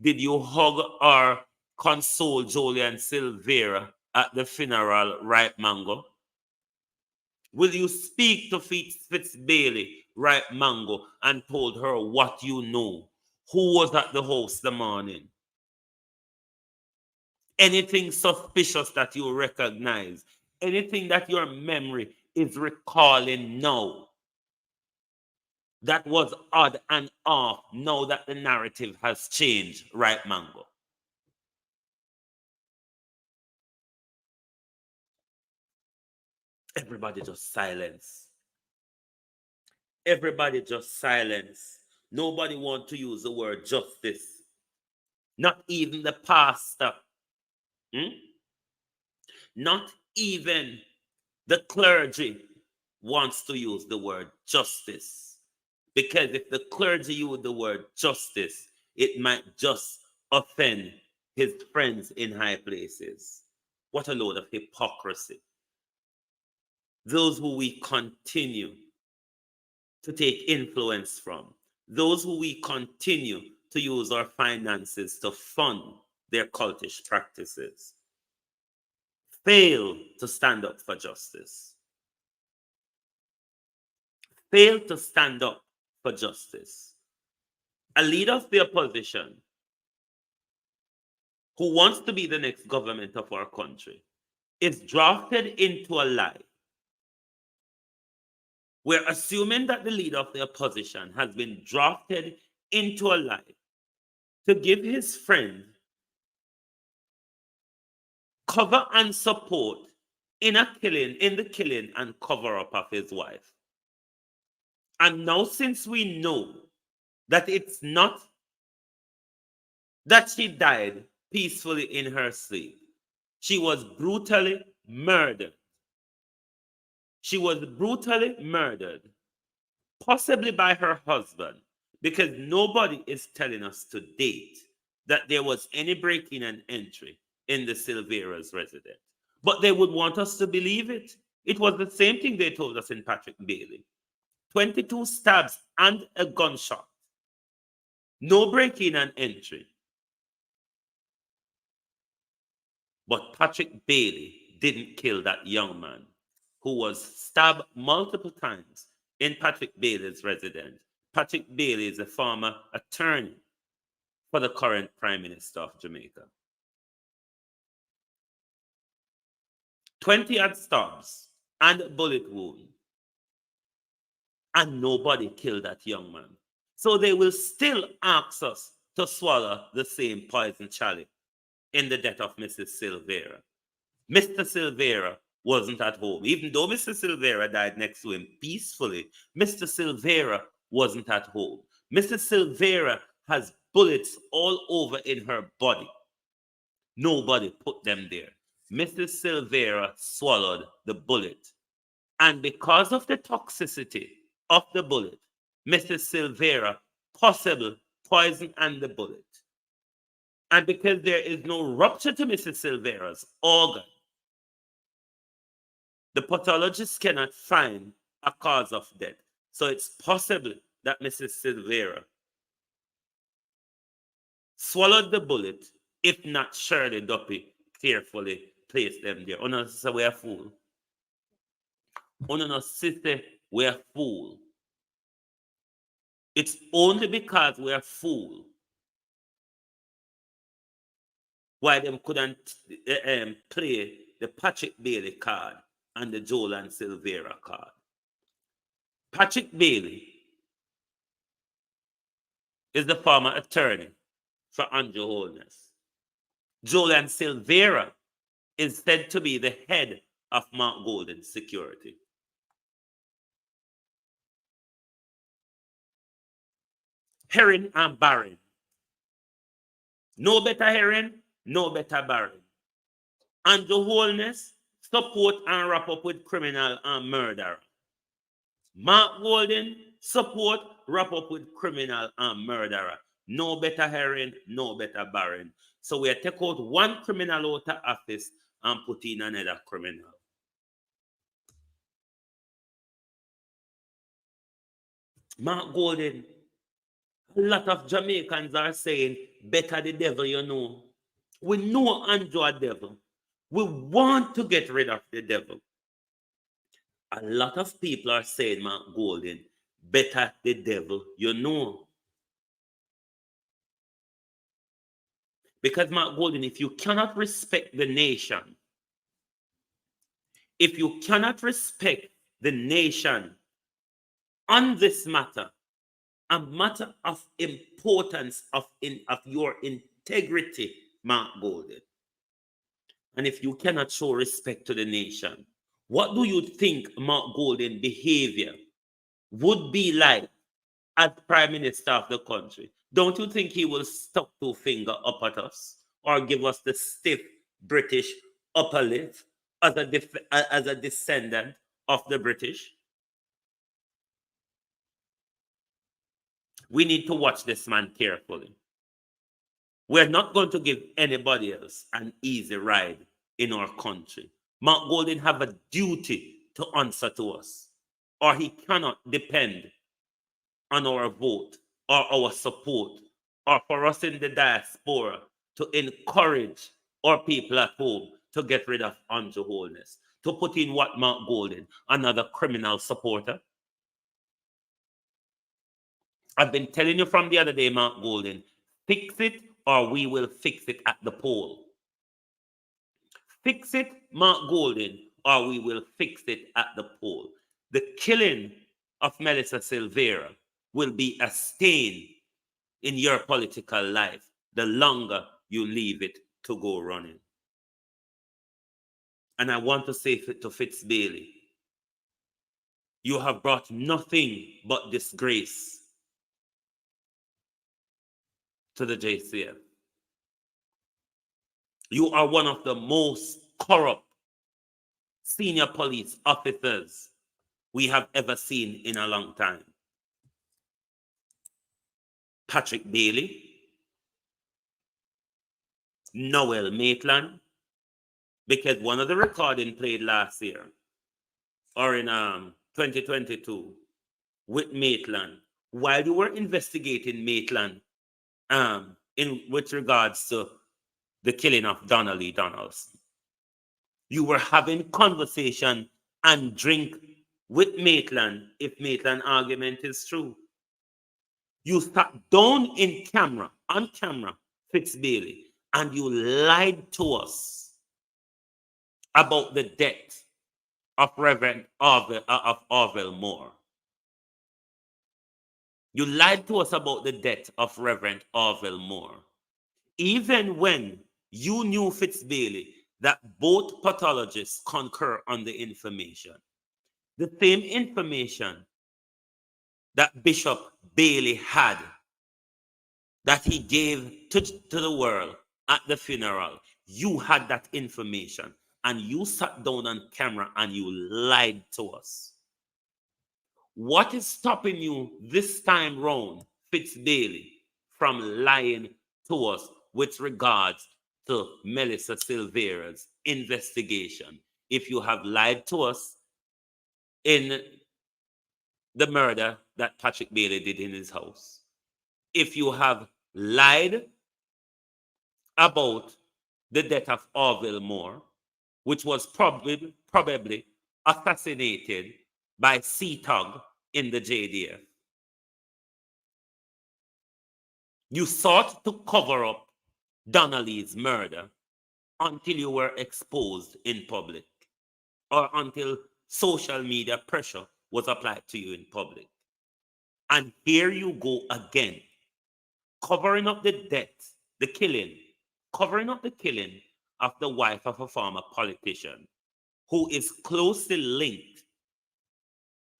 Did you hug or console Julian Silvera at the funeral, Ripe Mango? Will you speak to Fitz Bailey, Ripe Mango, and told her what you know? Who was at the house the morning? Anything suspicious that you recognize? Anything that your memory is recalling now that was odd and off now that the narrative has changed, Ripe Mango? Everybody just silence. Everybody just silence. Nobody want to use the word justice. Not even the pastor. Not even the clergy wants to use the word justice. Because if the clergy use the word justice, it might just offend his friends in high places. What a load of hypocrisy. Those who we continue to take influence from, those who we continue to use our finances to fund their cultish practices, fail to stand up for justice. Fail to stand up for justice. A leader of the opposition who wants to be the next government of our country is drafted into a lie. We're assuming that the leader of the opposition has been drafted into a lie to give his friend cover and support in the killing and cover up of his wife. And now, since we know that it's not that she died peacefully in her sleep, she was brutally murdered. She was brutally murdered, possibly by her husband, because nobody is telling us to date that there was any break-in and entry in the Silvera's residence. But they would want us to believe it. It was the same thing they told us in Patrick Bailey. 22 stabs and a gunshot. No break-in and entry. But Patrick Bailey didn't kill that young man who was stabbed multiple times in Patrick Bailey's residence. Patrick Bailey is a former attorney for the current Prime Minister of Jamaica. 20-odd stabs and bullet wound, and nobody killed that young man. So they will still ask us to swallow the same poison chalice in the death of Mrs. Silvera. Mr. Silvera wasn't at home. Even though Mr. Silvera died next to him peacefully, Mr. Silvera wasn't at home. Mrs. Silvera has bullets all over in her body. Nobody put them there. Mrs. Silvera swallowed the bullet. And because of the toxicity of the bullet, Mrs. Silvera possibly poisoned and the bullet. And because there is no rupture to Mrs. Silvera's organ, the pathologist cannot find a cause of death. So it's possible that Mrs. Silvera swallowed the bullet, if not Shirley Duffy carefully placed them there. Oh no, sister, we're a fool. Oh no, sister, we're a fool. It's only because we're a fool why them couldn't play the Patrick Bailey card and the Joel and Silvera card. Patrick Bailey is the former attorney for Andrew Holness. Joel and Silvera is said to be the head of Mark Golden's security. Herring and Barron. No better herring, no better Barron. Andrew Holness support and wrap up with criminal and murderer. Mark Golden support, wrap up with criminal and murderer. No better herring, no better Barron. So we take out one criminal out of office and put in another criminal. Mark Golden, a lot of Jamaicans are saying, better the devil you know. We know Andrew a devil. We want to get rid of the devil. A lot of people are saying, Mark Golden, better the devil you know. Because Mark Golden, if you cannot respect the nation, if you cannot respect the nation on this matter, a matter of importance of your integrity, Mark Golden, and if you cannot show respect to the nation, what do you think Mark Golden's behavior would be like as Prime Minister of the country? Don't you think he will stuck two fingers up at us or give us the stiff British upper lip as a descendant of the British? We need to watch this man carefully. We're not going to give anybody else an easy ride in our country. Mark Golden have a duty to answer to us, or he cannot depend on our vote or our support, or for us in the diaspora to encourage our people at home to get rid of Andrew Holness, to put in what Mark Golden, another criminal supporter. I've been telling you from the other day, Mark Golden, fix it or we will fix it at the poll. Fix it, Mark Golden, or we will fix it at the poll. The killing of Melissa Silvera will be a stain in your political life the longer you leave it to go running. And I want to say to Fitz Bailey, you have brought nothing but disgrace to the JCF. You are one of the most corrupt senior police officers we have ever seen in a long time. Patrick Bailey, Noel Maitland, because one of the recordings played last year or in 2022 with Maitland, while you were investigating Maitland with regards to the killing of Donnelly Donaldson. You were having conversation and drink with Maitland if Maitland argument is true. You sat down on camera, Fitz Bailey, and you lied to us about the death of Reverend Orville Moore. You lied to us about the death of Reverend Orville Moore. Even when you knew, Fitz Bailey, that both pathologists concur on the information. The same information that Bishop Bailey had, that he gave to the world at the funeral. You had that information, and you sat down on camera and you lied to us. What is stopping you this time round, Fitz Bailey, from lying to us with regards to Melissa Silvera's investigation? If you have lied to us in the murder that Patrick Bailey did in his house, if you have lied about the death of Orville Moore, which was probably assassinated by CTOG in the JDF. You sought to cover up Donnelly's murder until you were exposed in public, or until social media pressure was applied to you in public. And here you go again, covering up the death, the killing, covering up the killing of the wife of a former politician who is closely linked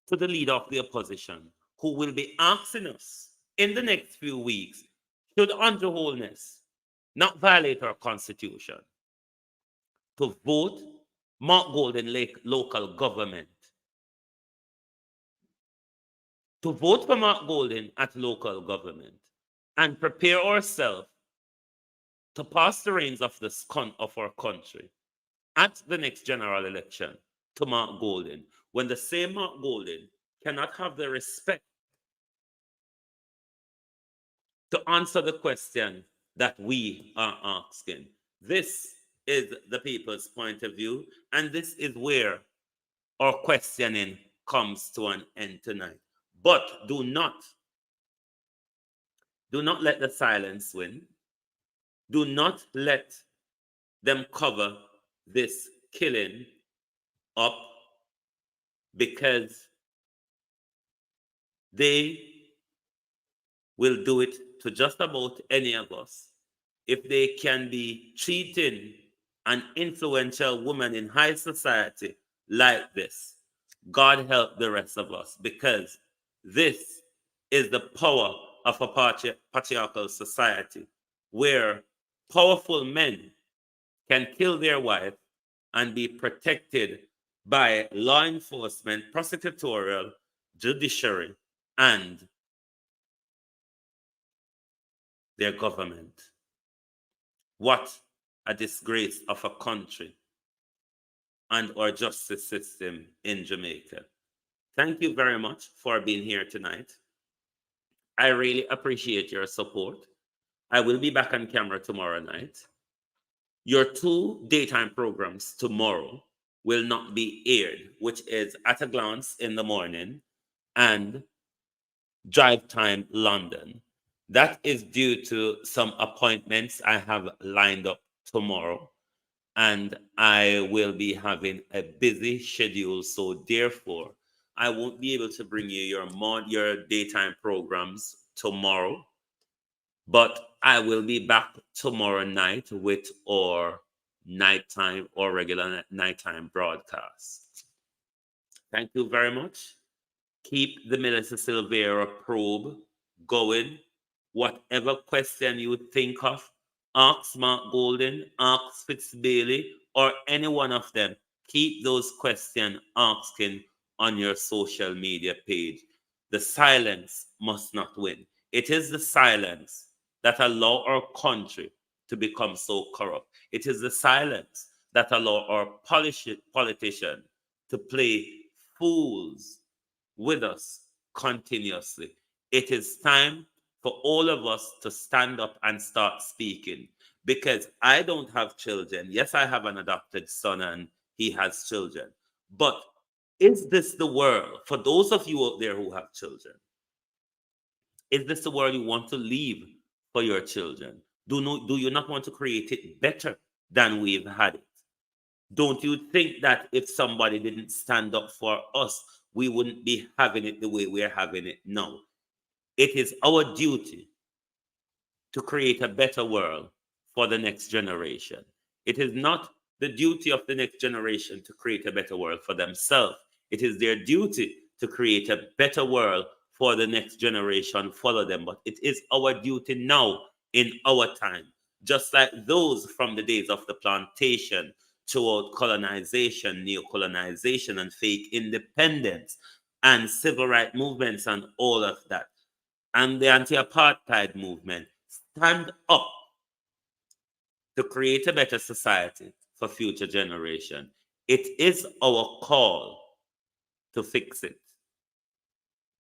to the leader of the opposition, who will be asking us in the next few weeks, should Andrew Holness not violate our constitution, to vote Mark Golden local government, to vote for Mark Golden at local government, and prepare ourselves to pass the reins of our country at the next general election to Mark Golden, when the same Mark Golden cannot have the respect to answer the question that we are asking. This is the people's point of view, and this is where our questioning comes to an end tonight. But do not let the silence win. Do not let them cover this killing up, because they will do it to just about any of us. If they can be treating an influential woman in high society like this, God help the rest of us, because this is the power of a patriarchal society where powerful men can kill their wife and be protected by law enforcement, prosecutorial, judiciary, and their government. What a disgrace of a country and our justice system in Jamaica. Thank you very much for being here tonight. I really appreciate your support. I will be back on camera tomorrow night. Your 2 daytime programs tomorrow will not be aired, which is At a Glance in the morning and Drive Time London. That is due to some appointments I have lined up tomorrow, and I will be having a busy schedule. So therefore, I won't be able to bring you your daytime programs tomorrow, but I will be back tomorrow night with our nighttime or regular nighttime broadcast. Thank you very much. Keep the Melissa Silvera probe going. Whatever question you think of, ask Mark Golden, ask Fitz Bailey, or any one of them. Keep those questions asking on your social media page. The silence must not win. It is the silence that allow our country to become so corrupt. It is the silence that allow our politicians to play fools with us continuously. It is time for all of us to stand up and start speaking, because I don't have children. Yes, I have an adopted son and he has children. But is this the world, for those of you out there who have children, is this the world you want to leave for your children? Do you not want to create it better than we've had it? Don't you think that if somebody didn't stand up for us, we wouldn't be having it the way we're having it now? It is our duty to create a better world for the next generation. It is not the duty of the next generation to create a better world for themselves. It is their duty to create a better world for the next generation, follow them. But it is our duty now in our time, just like those from the days of the plantation toward colonization, neo-colonization, and fake independence, and civil rights movements, and all of that, and the anti-apartheid movement. Stand up to create a better society for future generation. It is our call to fix it.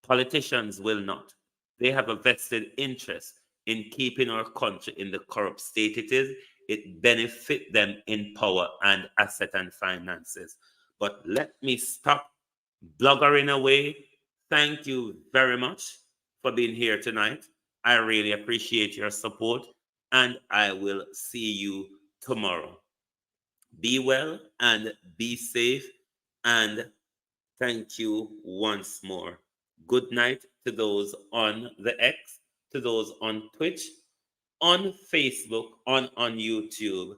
Politicians will not. They have a vested interest in keeping our country in the corrupt state it is. It benefits them in power and asset and finances. But let me stop bloggering away. Thank you very much for being here tonight. I really appreciate your support, and I will see you tomorrow. Be well and be safe, and thank you once more. Good night to those on the X, to those on Twitch, on Facebook, on YouTube.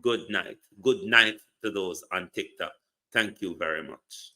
Good night. Good night to those on TikTok. Thank you very much.